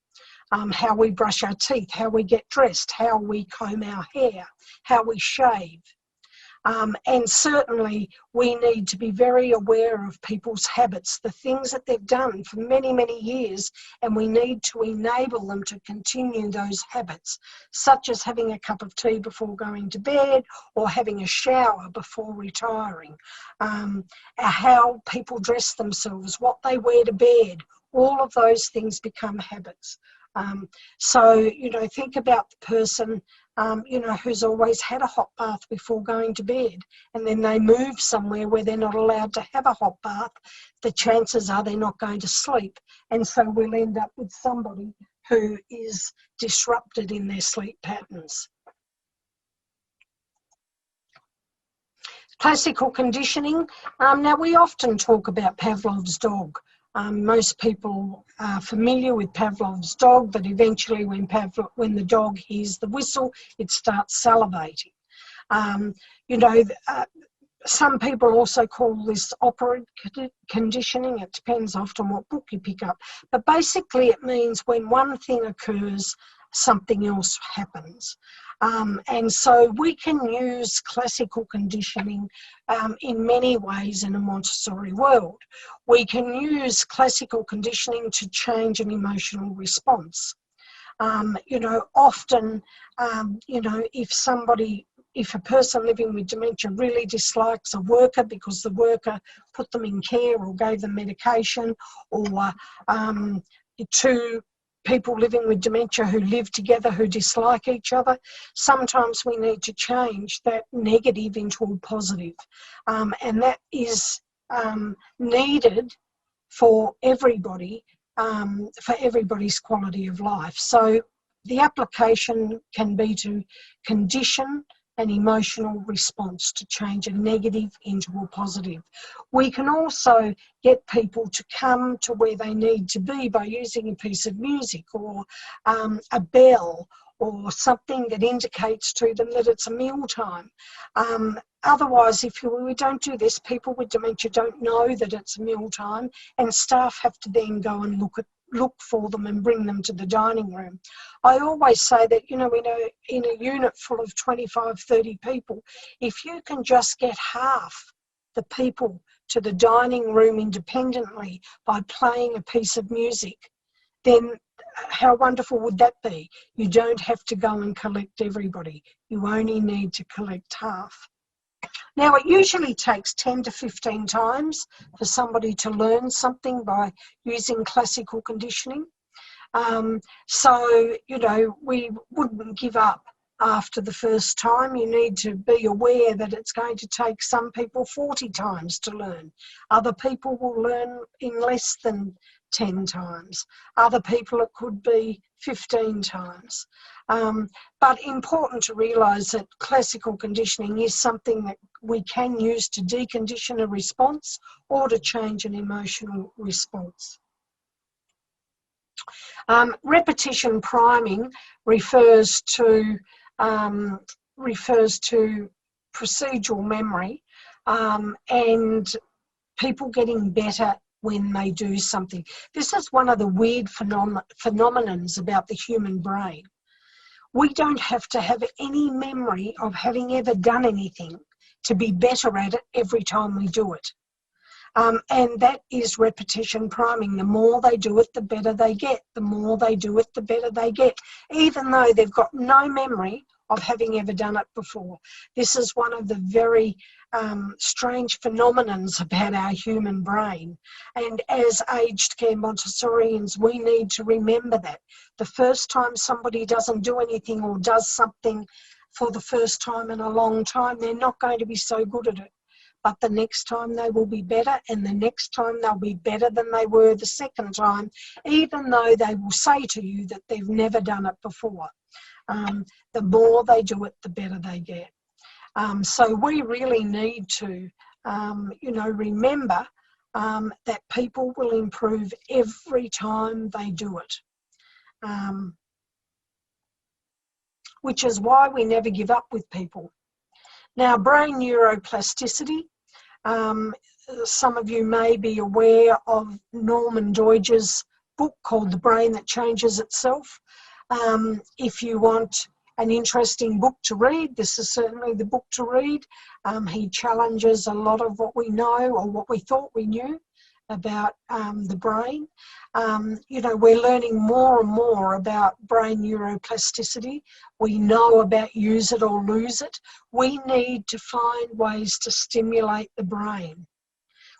S1: How we brush our teeth, how we get dressed, how we comb our hair, how we shave. And certainly we need to be very aware of people's habits, the things that they've done for many, many years, and we need to enable them to continue those habits, such as having a cup of tea before going to bed or having a shower before retiring, how people dress themselves, what they wear to bed, all of those things become habits. So, you know, think about the person, you know, who's always had a hot bath before going to bed, and then they move somewhere where they're not allowed to have a hot bath. The chances are they're not going to sleep. And so we'll end up with somebody who is disrupted in their sleep patterns. Classical conditioning. Now, we often talk about Pavlov's dog. Most people are familiar with Pavlov's dog, that eventually when the dog hears the whistle, it starts salivating. You know, some people also call this operant conditioning. It depends often what book you pick up. But basically it means when one thing occurs, something else happens. And so we can use classical conditioning in many ways in a Montessori world. We can use classical conditioning to change an emotional response. You know, often, you know, if a person living with dementia really dislikes a worker because the worker put them in care or gave them medication, or two people living with dementia who live together who dislike each other, sometimes we need to change that negative into a positive. And that is needed for everybody, for everybody's quality of life. So the application can be to condition an emotional response to change a negative into a positive. We can also get people to come to where they need to be by using a piece of music or a bell or something that indicates to them that it's a meal time. Otherwise, if we don't do this, people with dementia don't know that it's meal time, and staff have to then go and look for them and bring them to the dining room. I always say that, you know, in a unit full of 25, 30 people, if you can just get half the people to the dining room independently by playing a piece of music, then how wonderful would that be? You don't have to go and collect everybody. You only need to collect half. Now, it usually takes 10 to 15 times for somebody to learn something by using classical conditioning. So, you know, we wouldn't give up after the first time. You need to be aware that it's going to take some people 40 times to learn. Other people will learn in less than 10 times. Other people, it could be 15 times. But important to realise that classical conditioning is something that we can use to decondition a response or to change an emotional response. Repetition priming refers to procedural memory and people getting better when they do something. This is one of the weird phenomenons about the human brain. We don't have to have any memory of having ever done anything to be better at it every time we do it. And that is repetition priming. The more they do it, the better they get. The more they do it, the better they get, even though they've got no memory of having ever done it before. This is one of the very strange phenomenons about our human brain. And as aged care Montessorians, we need to remember that. The first time somebody doesn't do anything or does something for the first time in a long time, they're not going to be so good at it. But the next time they will be better, and the next time they'll be better than they were the second time, even though they will say to you that they've never done it before. The more they do it, the better they get. So we really need to, you know, remember that people will improve every time they do it. Which is why we never give up with people. Now, brain neuroplasticity. Some of you may be aware of Norman Doidge's book called The Brain That Changes Itself. If you want an interesting book to read, this is certainly the book to read. He challenges a lot of what we know or what we thought we knew about the brain. You know, we're learning more and more about brain neuroplasticity. We know about use it or lose it. We need to find ways to stimulate the brain.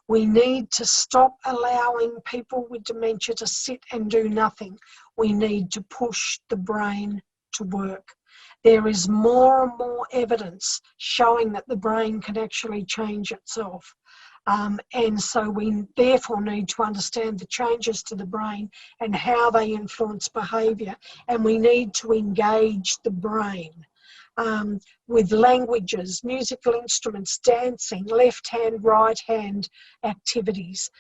S1: We need to stop allowing people with dementia to sit and do nothing. We need to push the brain to work. There is more and more evidence showing that the brain can actually change itself. And so we therefore need to understand the changes to the brain and how they influence behaviour. And we need to engage the brain with languages, musical instruments, dancing, left hand, right hand activities.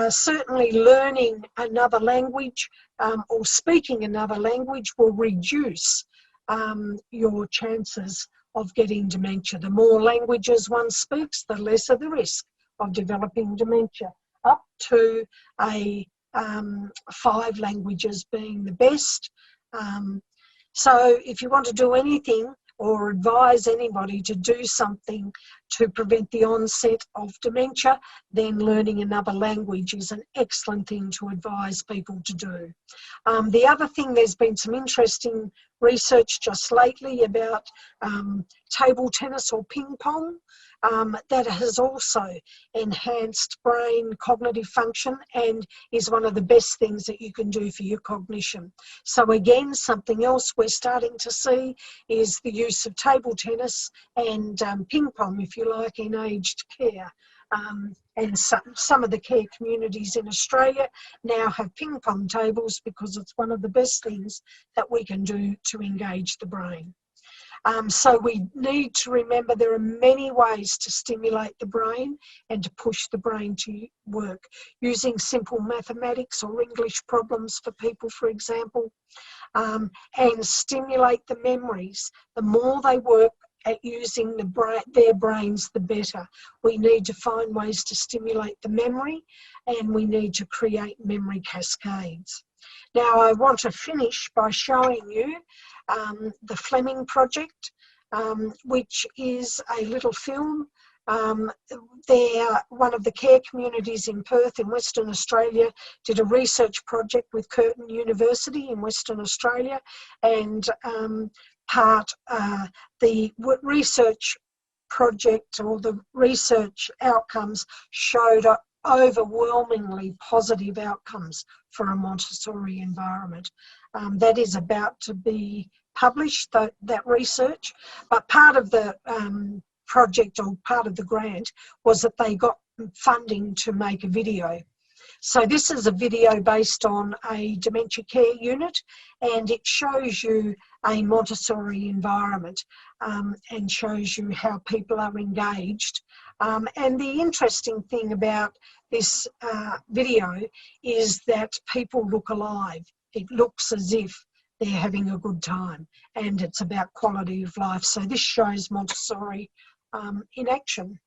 S1: Certainly learning another language or speaking another language will reduce your chances of getting dementia. The more languages one speaks, the lesser the risk of developing dementia, up to 5 languages being the best. So if you want to do anything or advise anybody to do something to prevent the onset of dementia, then learning another language is an excellent thing to advise people to do. The other thing, there's been some interesting research just lately about table tennis or ping pong that has also enhanced brain cognitive function and is one of the best things that you can do for your cognition. So again, something else we're starting to see is the use of table tennis and ping pong, if you like, in aged care. And some of the care communities in Australia now have ping pong tables because it's one of the best things that we can do to engage the brain. So we need to remember there are many ways to stimulate the brain and to push the brain to work, using simple mathematics or English problems for people, for example, and stimulate the memories. The more they work at using their brains, the better. We need to find ways to stimulate the memory, and we need to create memory cascades. Now, I want to finish by showing you the Fleming Project, which is a little film. One of the care communities in Perth in Western Australia did a research project with Curtin University in Western Australia, and the research project or the research outcomes showed overwhelmingly positive outcomes for a Montessori environment. That is about to be published, that research, but part of the project or part of the grant was that they got funding to make a video. So this is a video based on a dementia care unit, and it shows you a Montessori environment and shows you how people are engaged. And the interesting thing about this video is that people look alive. It looks as if they're having a good time, and it's about quality of life. So this shows Montessori in action.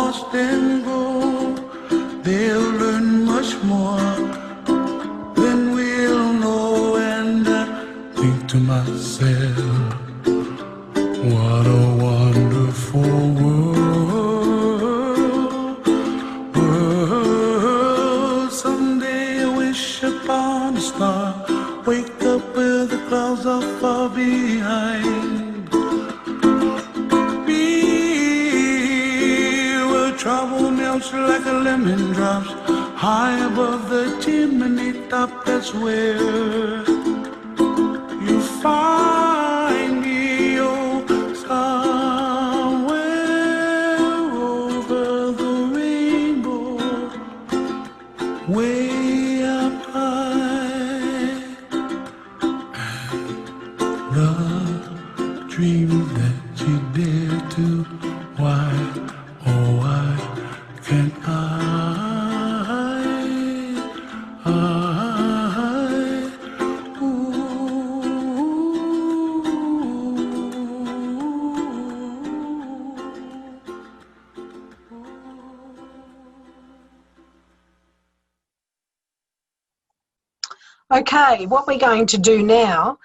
S2: watch them grow, they'll learn much more than we'll know. And I think to myself, what a wonderful world. Someday I wish upon a star, wake up where the clouds are far behind me, where trouble melts like a lemon drops high above the chimney top. That's where you find me, oh, somewhere over the rainbow, way up high. The dream that you dare to, why, oh why can't
S1: Okay, what we're going to do now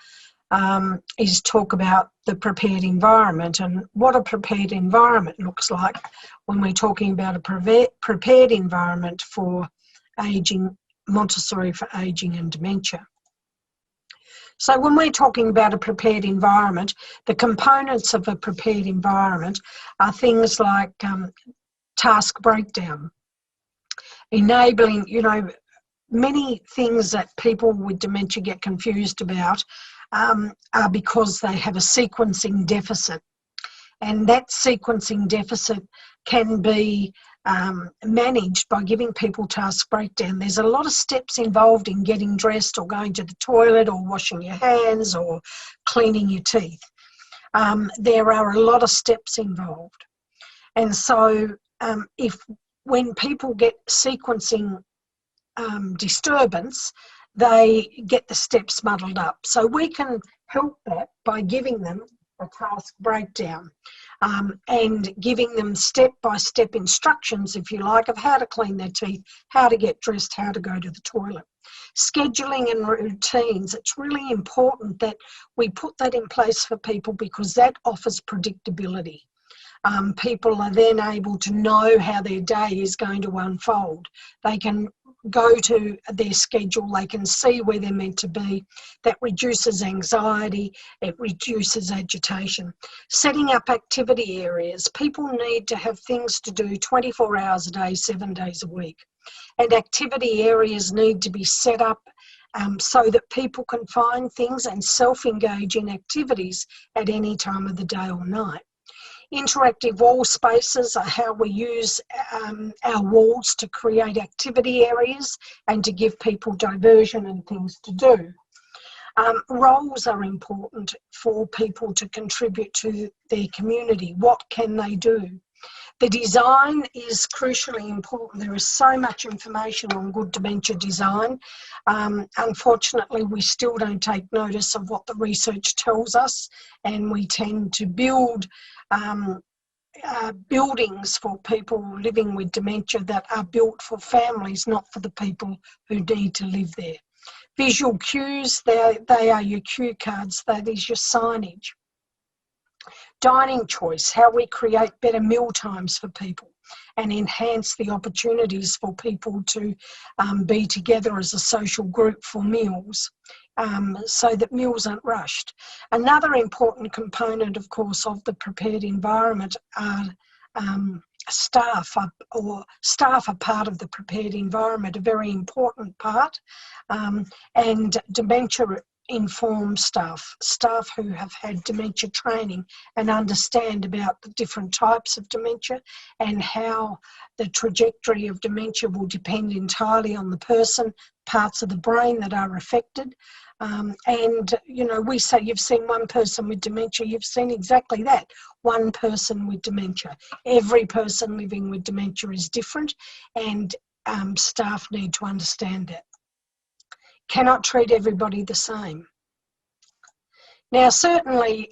S1: is talk about the prepared environment and what a prepared environment looks like when we're talking about a prepared environment for aging, Montessori for aging and dementia. So when we're talking about a prepared environment, the components of a prepared environment are things like task breakdown, enabling, many things that people with dementia get confused about are because they have a sequencing deficit. And that sequencing deficit can be managed by giving people task breakdown. There's a lot of steps involved in getting dressed or going to the toilet or washing your hands or cleaning your teeth. There are a lot of steps involved. And so when people get sequencing disturbance, they get the steps muddled up. So we can help that by giving them a task breakdown and giving them step-by-step instructions, if you like, of how to clean their teeth, how to get dressed, how to go to the toilet. Scheduling and routines, it's really important that we put that in place for people because that offers predictability. People are then able to know how their day is going to unfold. They can go to their schedule, they can see where they're meant to be. That reduces anxiety, it reduces agitation. Setting up activity areas. People need to have things to do 24 hours a day, 7 days a week. And activity areas need to be set up so that people can find things and self-engage in activities at any time of the day or night. Interactive wall spaces are how we use our walls to create activity areas and to give people diversion and things to do. Roles are important for people to contribute to their community. What can they do? The design is crucially important. There is so much information on good dementia design. Unfortunately, we still don't take notice of what the research tells us, and we tend to build buildings for people living with dementia that are built for families, not for the people who need to live there. Visual cues, they are your cue cards, that is your signage. Dining choice, how we create better meal times for people and enhance the opportunities for people to be together as a social group for meals. So that meals aren't rushed. Another important component, of course, of the prepared environment are staff are part of the prepared environment, a very important part, and dementia-informed staff who have had dementia training and understand about the different types of dementia and how the trajectory of dementia will depend entirely on the person, parts of the brain that are affected. And, we say you've seen one person with dementia, you've seen exactly that, one person with dementia. Every person living with dementia is different, and staff need to understand that. Cannot treat everybody the same. Now, certainly,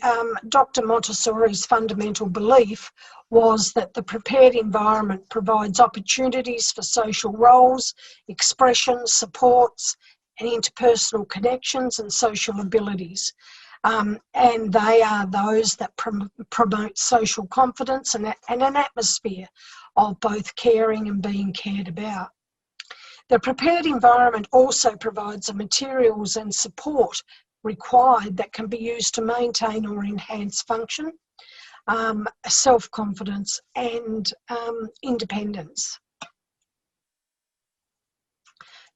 S1: Dr. Montessori's fundamental belief was that the prepared environment provides opportunities for social roles, expression, supports, and interpersonal connections and social abilities. And they are those that promote social confidence and an atmosphere of both caring and being cared about. The prepared environment also provides the materials and support required that can be used to maintain or enhance function, self-confidence and independence.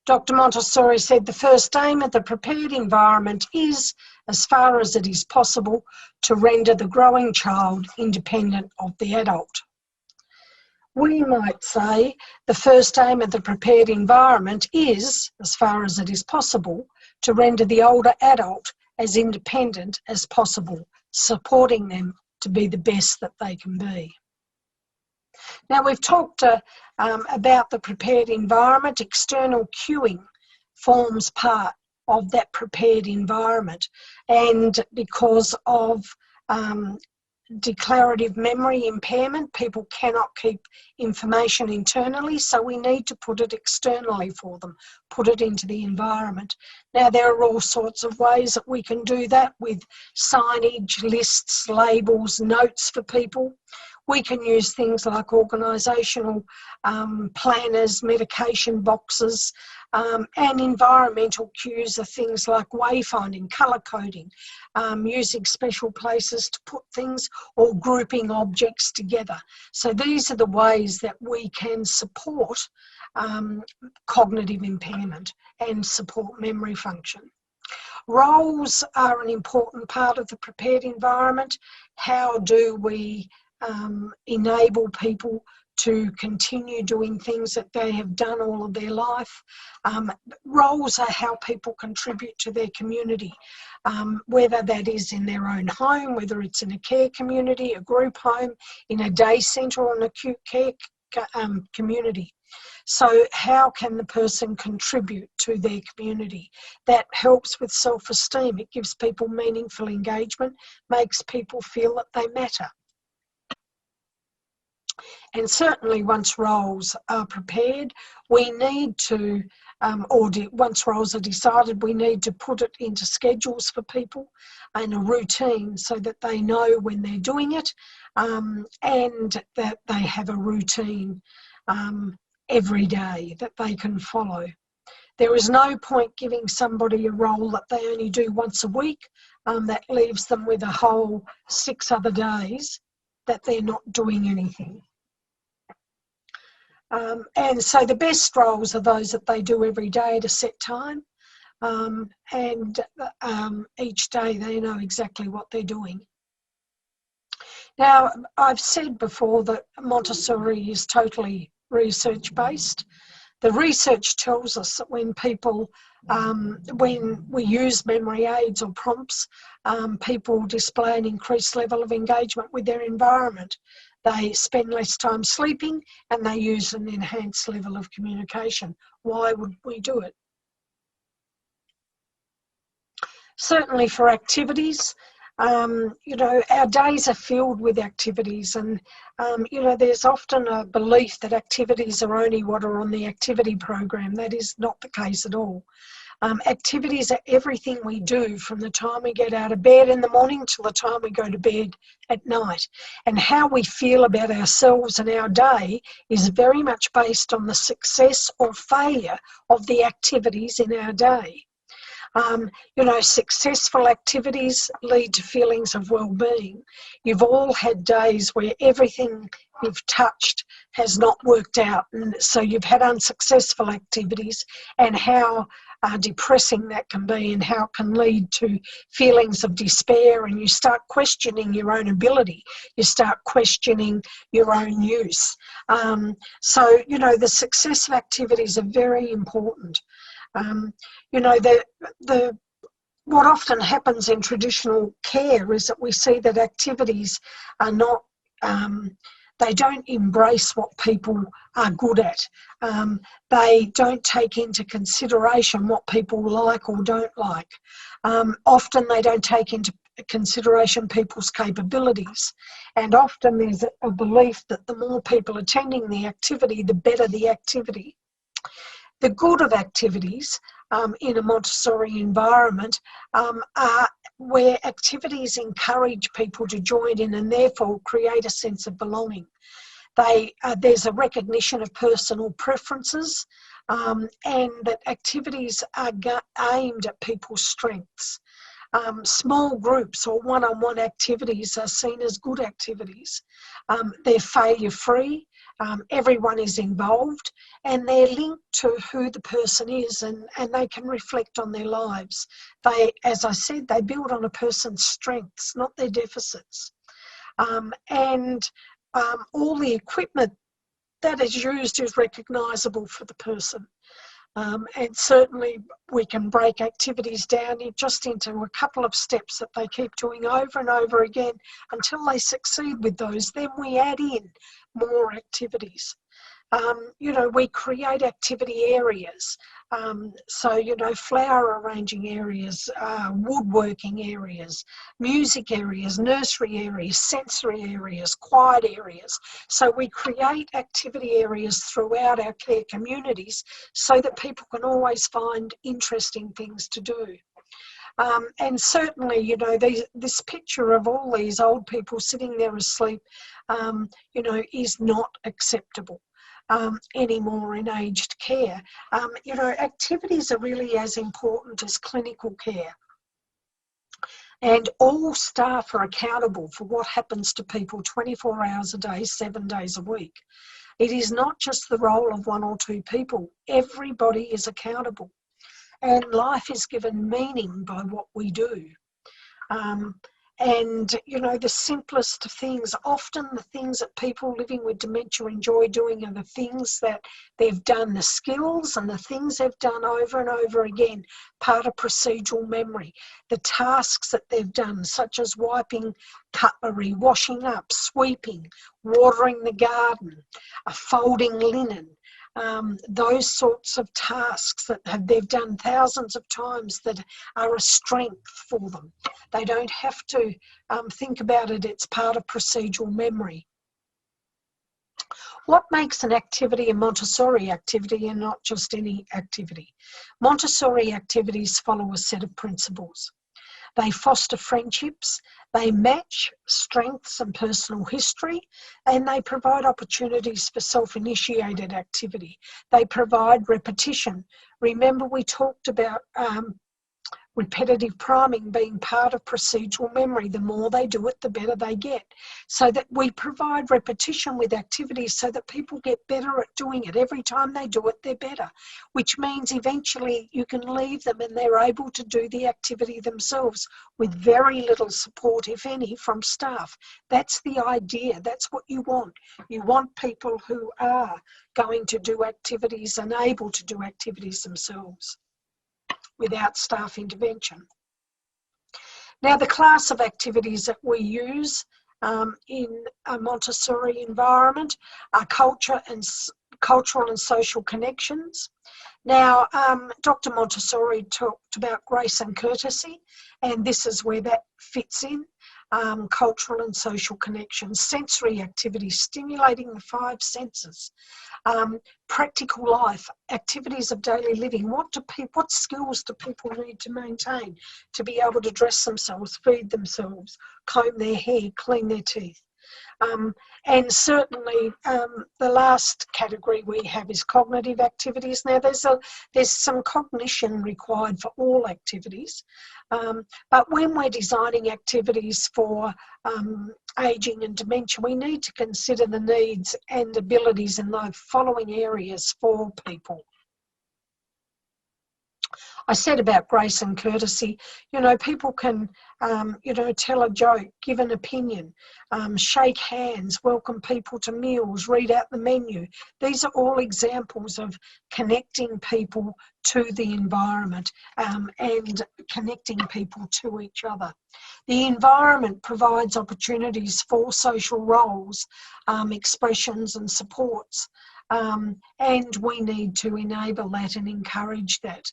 S1: Dr. Montessori said the first aim of the prepared environment is, as far as it is possible, to render the growing child independent of the adult. We might say the first aim of the prepared environment is, as far as it is possible, to render the older adult as independent as possible, supporting them to be the best that they can be. Now, we've talked about the prepared environment. External cueing forms part of that prepared environment, and because of declarative memory impairment, people cannot keep information internally, so we need to put it externally for them, put it into the environment. Now, there are all sorts of ways that we can do that with signage, lists, labels, notes for people. We can use things like organisational planners, medication boxes, and environmental cues are things like wayfinding, colour coding, using special places to put things or grouping objects together. So these are the ways that we can support cognitive impairment and support memory function. Roles are an important part of the prepared environment. How do we enable people to continue doing things that they have done all of their life? Roles are how people contribute to their community, whether that is in their own home, whether it's in a care community, a group home, in a day centre or an acute care community. So how can the person contribute to their community? That helps with self-esteem. It gives people meaningful engagement, makes people feel that they matter. And certainly once roles are prepared, we need to, once roles are decided, we need to put it into schedules for people and a routine so that they know when they're doing it, and that they have a routine every day that they can follow. There is no point giving somebody a role that they only do once a week. That leaves them with a whole 6 other days that they're not doing anything. And so the best roles are those that they do every day at a set time, and each day they know exactly what they're doing. Now, I've said before that Montessori is totally research-based. The research tells us that when people, when we use memory aids or prompts, people display an increased level of engagement with their environment. They spend less time sleeping and they use an enhanced level of communication. Why would we do it? Certainly for activities, you know, our days are filled with activities, and you know, there's often a belief that activities are only what are on the activity program. That is not the case at all. Activities are everything we do from the time we get out of bed in the morning till the time we go to bed at night. And how we feel about ourselves and our day is very much based on the success or failure of the activities in our day. You know, successful activities lead to feelings of well-being. You've all had days where everything you've touched has not worked out, and so you've had unsuccessful activities, and how depressing that can be, and how it can lead to feelings of despair, and you start questioning your own ability. You start questioning your own use. So, you know, the success of activities are very important. You know, what often happens in traditional care is that we see that activities are not, they don't embrace what people are good at. They don't take into consideration what people like or don't like. Often they don't take into consideration people's capabilities. And often there's a belief that the more people attending the activity, the better the activity. The good of activities in a Montessori environment are where activities encourage people to join in and therefore create a sense of belonging. There's a recognition of personal preferences and that activities are aimed at people's strengths. Small groups or one-on-one activities are seen as good activities. They're failure-free, everyone is involved, and they're linked to who the person is, and they can reflect on their lives. As I said, they build on a person's strengths, not their deficits. All the equipment that is used is recognisable for the person. And certainly we can break activities down into a couple of steps that they keep doing over and over again until they succeed with those. Then we add in more activities. We create activity areas. Flower arranging areas, woodworking areas, music areas, nursery areas, sensory areas, quiet areas. So we create activity areas throughout our care communities so that people can always find interesting things to do. And certainly, this picture of all these old people sitting there asleep, is not acceptable anymore in aged care. Activities are really as important as clinical care. And all staff are accountable for what happens to people 24 hours a day, 7 days a week. It is not just the role of one or two people. Everybody is accountable. And life is given meaning by what we do. The simplest of things, often the things that people living with dementia enjoy doing are the things that they've done, the skills and the things they've done over and over again, part of procedural memory. The tasks that they've done, such as wiping cutlery, washing up, sweeping, watering the garden, folding linen, those sorts of tasks that they've done thousands of times that are a strength for them. They don't have to think about it, it's part of procedural memory. What makes an activity a Montessori activity and not just any activity? Montessori activities follow a set of principles. They foster friendships, they match strengths and personal history, and they provide opportunities for self-initiated activity. They provide repetition. Remember, we talked about repetitive priming being part of procedural memory. The more they do it, the better they get. So that we provide repetition with activities so that people get better at doing it. Every time they do it, they're better, which means eventually you can leave them and they're able to do the activity themselves with very little support, if any, from staff. That's the idea. That's what you want. You want people who are going to do activities and able to do activities themselves without staff intervention. Now, the class of activities that we use in a Montessori environment are cultural and social connections. Now, Dr. Montessori talked about grace and courtesy, and this is where that fits in. Cultural and social connections, sensory activities, stimulating the 5 senses, practical life, activities of daily living. What skills do people need to maintain to be able to dress themselves, feed themselves, comb their hair, clean their teeth? And certainly the last category we have is cognitive activities. Now there's some cognition required for all activities, but when we're designing activities for ageing and dementia, we need to consider the needs and abilities in the following areas for people. I said about grace and courtesy, people can, tell a joke, give an opinion, shake hands, welcome people to meals, read out the menu. These are all examples of connecting people to the environment and connecting people to each other. The environment provides opportunities for social roles, expressions and supports. And we need to enable that and encourage that.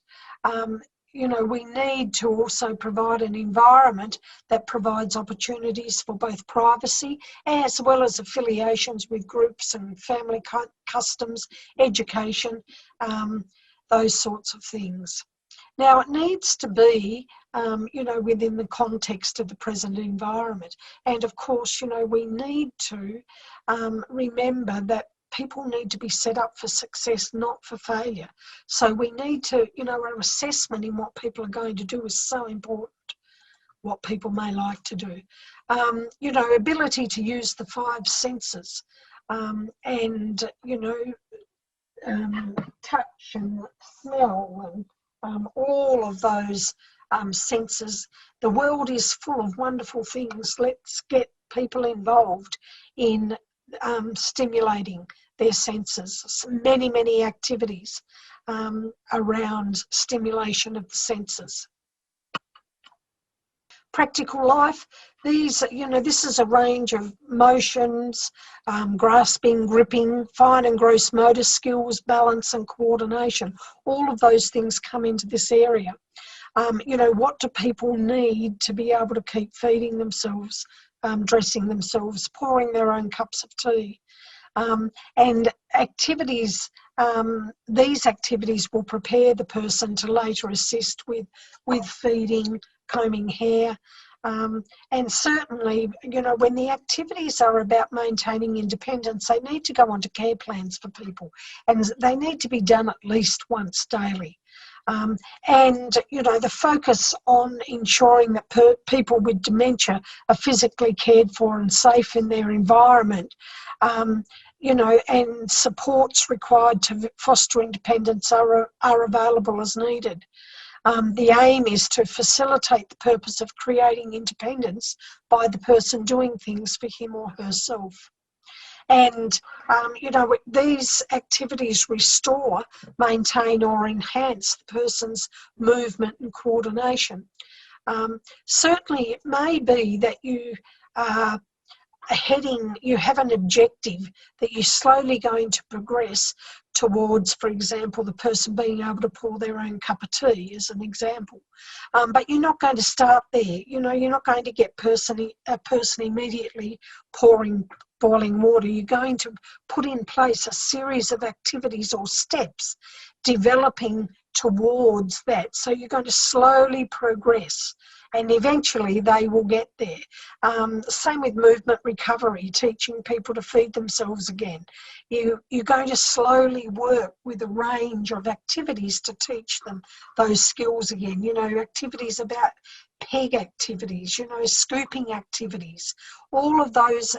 S1: you know, we need to also provide an environment that provides opportunities for both privacy as well as affiliations with groups and family customs, education, those sorts of things. Now, it needs to be, you know, within the context of the present environment. And of course, you know, we need to remember that people need to be set up for success, not for failure. So we need to, you know, our assessment in what people are going to do is so important, what people may like to do. You know, ability to use the 5 senses and, you know, touch and smell and all of those senses. The world is full of wonderful things. Let's get people involved in stimulating their senses. Many, many activities around stimulation of the senses. Practical life, these, you know, this is a range of motions, grasping, gripping, fine and gross motor skills, balance and coordination. All of those things come into this area. You know, what do people need to be able to keep feeding themselves, dressing themselves, pouring their own cups of tea? And activities, these activities will prepare the person to later assist with feeding, combing hair, and certainly, you know, when the activities are about maintaining independence, they need to go onto care plans for people, and they need to be done at least once daily. And, you know, the focus on ensuring that people with dementia are physically cared for and safe in their environment, you know, and supports required to foster independence are available as needed. The aim is to facilitate the purpose of creating independence by the person doing things for him or herself. And, you know, these activities restore, maintain or enhance the person's movement and coordination. Certainly it may be that you are you have an objective that you're slowly going to progress towards, for example, the person being able to pour their own cup of tea as an example. But you're not going to start there. You know, you're not going to get a person immediately pouring boiling water. You're going to put in place a series of activities or steps developing towards that. So you're going to slowly progress and eventually they will get there. Same with movement recovery, teaching people to feed themselves again. You're going to slowly work with a range of activities to teach them those skills again. You know, activities about peg activities, you know, scooping activities, all of those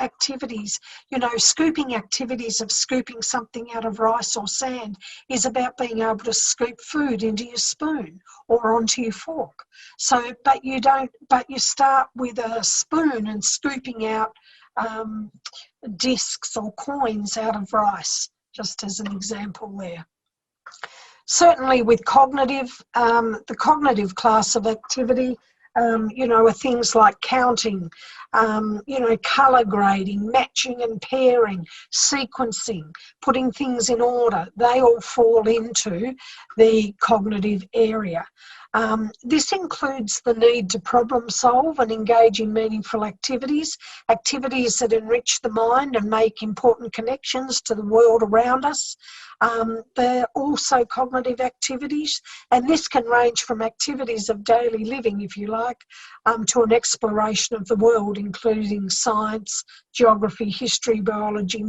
S1: activities, you know, scooping activities of scooping something out of rice or sand is about being able to scoop food into your spoon or onto your fork. So, but you start with a spoon and scooping out discs or coins out of rice, just as an example there. Certainly with cognitive, the cognitive class of activity, you know, are things like counting, you know, colour grading, matching and pairing, sequencing, putting things in order. They all fall into the cognitive area. This includes the need to problem solve and engage in meaningful activities, activities that enrich the mind and make important connections to the world around us. They're also cognitive activities, and this can range from activities of daily living, if you like, to an exploration of the world, including science, geography, history, biology,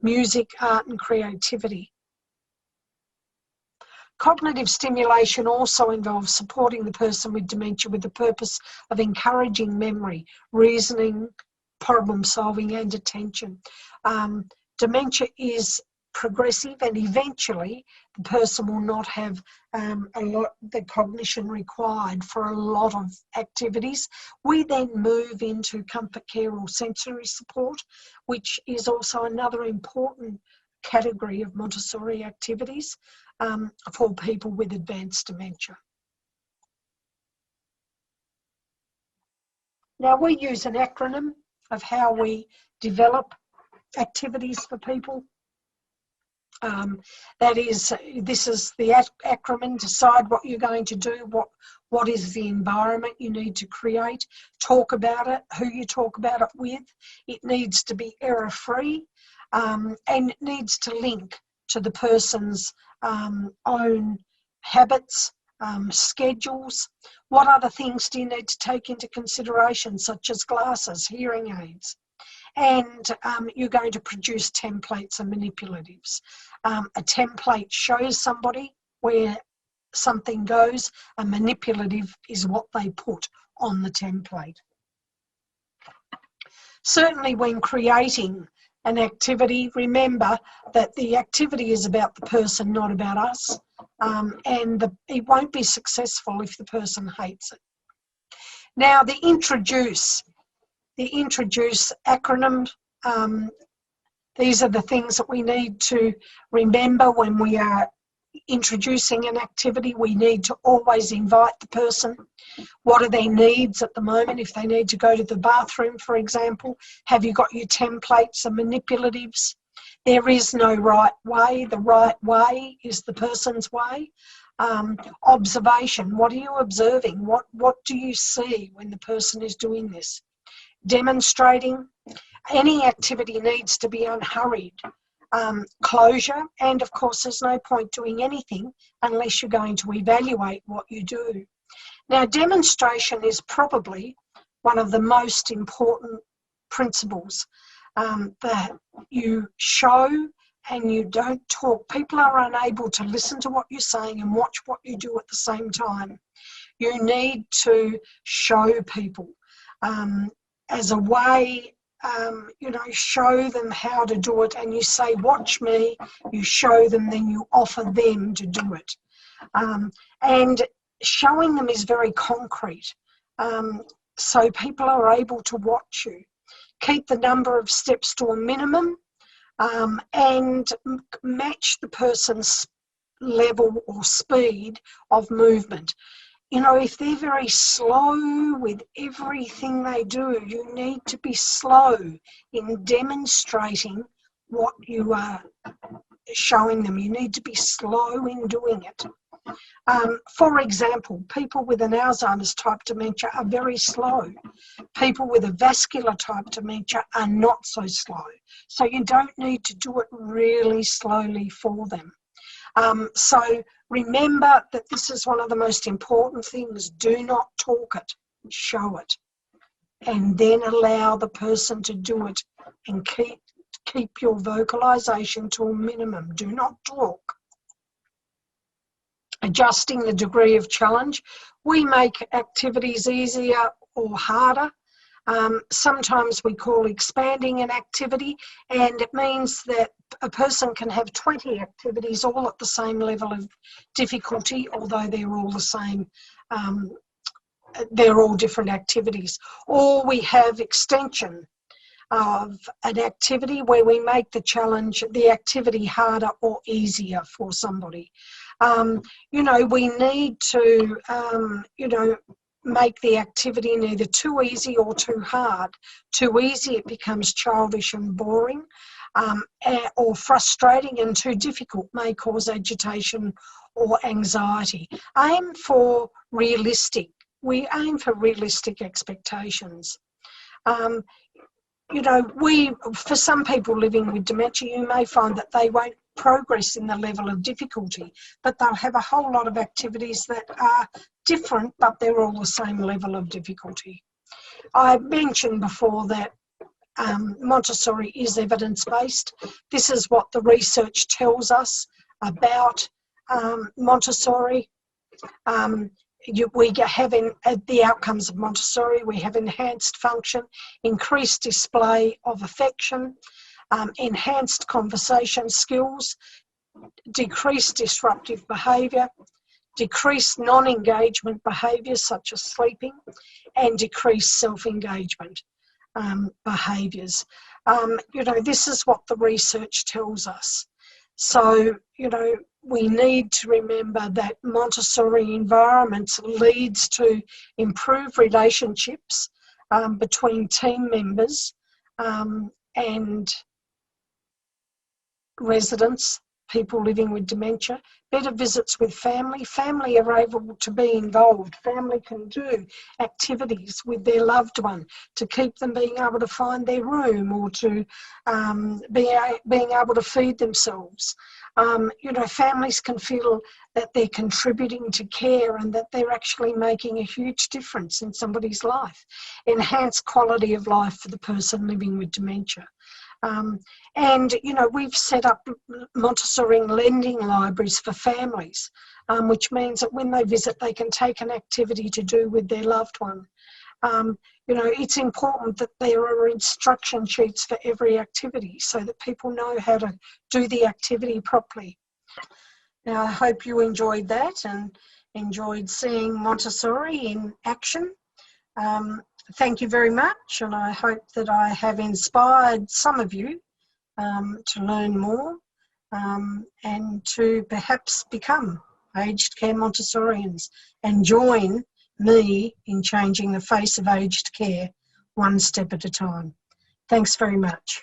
S1: music, art and creativity. Cognitive stimulation also involves supporting the person with dementia with the purpose of encouraging memory, reasoning, problem solving and attention. Dementia is progressive and eventually the person will not have the cognition required for a lot of activities. We then move into comfort care or sensory support, which is also another important category of Montessori activities for people with advanced dementia. Now we use an acronym of how we develop activities for people. This is the acronym. Decide what you're going to do, what is the environment you need to create, talk about it, who you talk about it with. It needs to be error-free, and it needs to link to the person's own habits, schedules. What other things do you need to take into consideration, such as glasses, hearing aids? And you're going to produce templates and manipulatives. A template shows somebody where something goes. A manipulative is what they put on the template. Certainly when creating an activity, remember that the activity is about the person, not about us, and it won't be successful if the person hates it. Now, the introduce acronym, these are the things that we need to remember when we are introducing an activity. We need to always invite the person. What are their needs at the moment? If they need to go to the bathroom, for example, have you got your templates and manipulatives? There is no right way. The right way is the person's way. Observation. What are you observing? What do you see when the person is doing this? Demonstrating. Any activity needs to be unhurried. Closure, and of course there's no point doing anything unless you're going to evaluate what you do. Now, demonstration is probably one of the most important principles, that you show and you don't talk. People are unable to listen to what you're saying and watch what you do at the same time. You need to show people as a way, show them how to do it, and you say, watch me, you show them, then you offer them to do it. And showing them is very concrete, so people are able to watch you. Keep the number of steps to a minimum, and match the person's level or speed of movement. If they're very slow with everything they do, you need to be slow in demonstrating what you are showing them. You need to be slow in doing it. For example, people with an Alzheimer's type dementia are very slow. People with a vascular type dementia are not so slow. So you don't need to do it really slowly for them. So remember that this is one of the most important things. Do not talk it, show it, and then allow the person to do it, and keep your vocalization to a minimum. Do not talk. Adjusting the degree of challenge. We make activities easier or harder. Sometimes we call expanding an activity, and it means that a person can have 20 activities all at the same level of difficulty, although they're all the same, they're all different activities. Or we have extension of an activity where we make the activity harder or easier for somebody. We need to, make the activity neither too easy or too hard. Too easy, it becomes childish and boring, or frustrating, and too difficult may cause agitation or anxiety. We aim for realistic expectations. For some people living with dementia, you may find that they won't progress in the level of difficulty, but they'll have a whole lot of activities that are different, but they're all the same level of difficulty. I mentioned before that Montessori is evidence-based. This is what the research tells us about Montessori. We have the outcomes of Montessori. We have enhanced function, increased display of affection, enhanced conversation skills, decreased disruptive behaviour, decreased non-engagement behaviours such as sleeping, and decreased self-engagement behaviours. This is what the research tells us. So, we need to remember that Montessori environments leads to improved relationships between team members and residents, people living with dementia, better visits with family. Family are able to be involved. Family can do activities with their loved one to keep them being able to find their room or to being able to feed themselves. You know, families can feel that they're contributing to care and that they're actually making a huge difference in somebody's life. Enhance quality of life for the person living with dementia. And, you know, we've set up Montessori lending libraries for families, which means that when they visit, they can take an activity to do with their loved one. You know, it's important that there are instruction sheets for every activity so that people know how to do the activity properly. Now, I hope you enjoyed that and enjoyed seeing Montessori in action. Thank you very much, and I hope that I have inspired some of you to learn more and to perhaps become aged care Montessorians and join me in changing the face of aged care one step at a time. Thanks very much.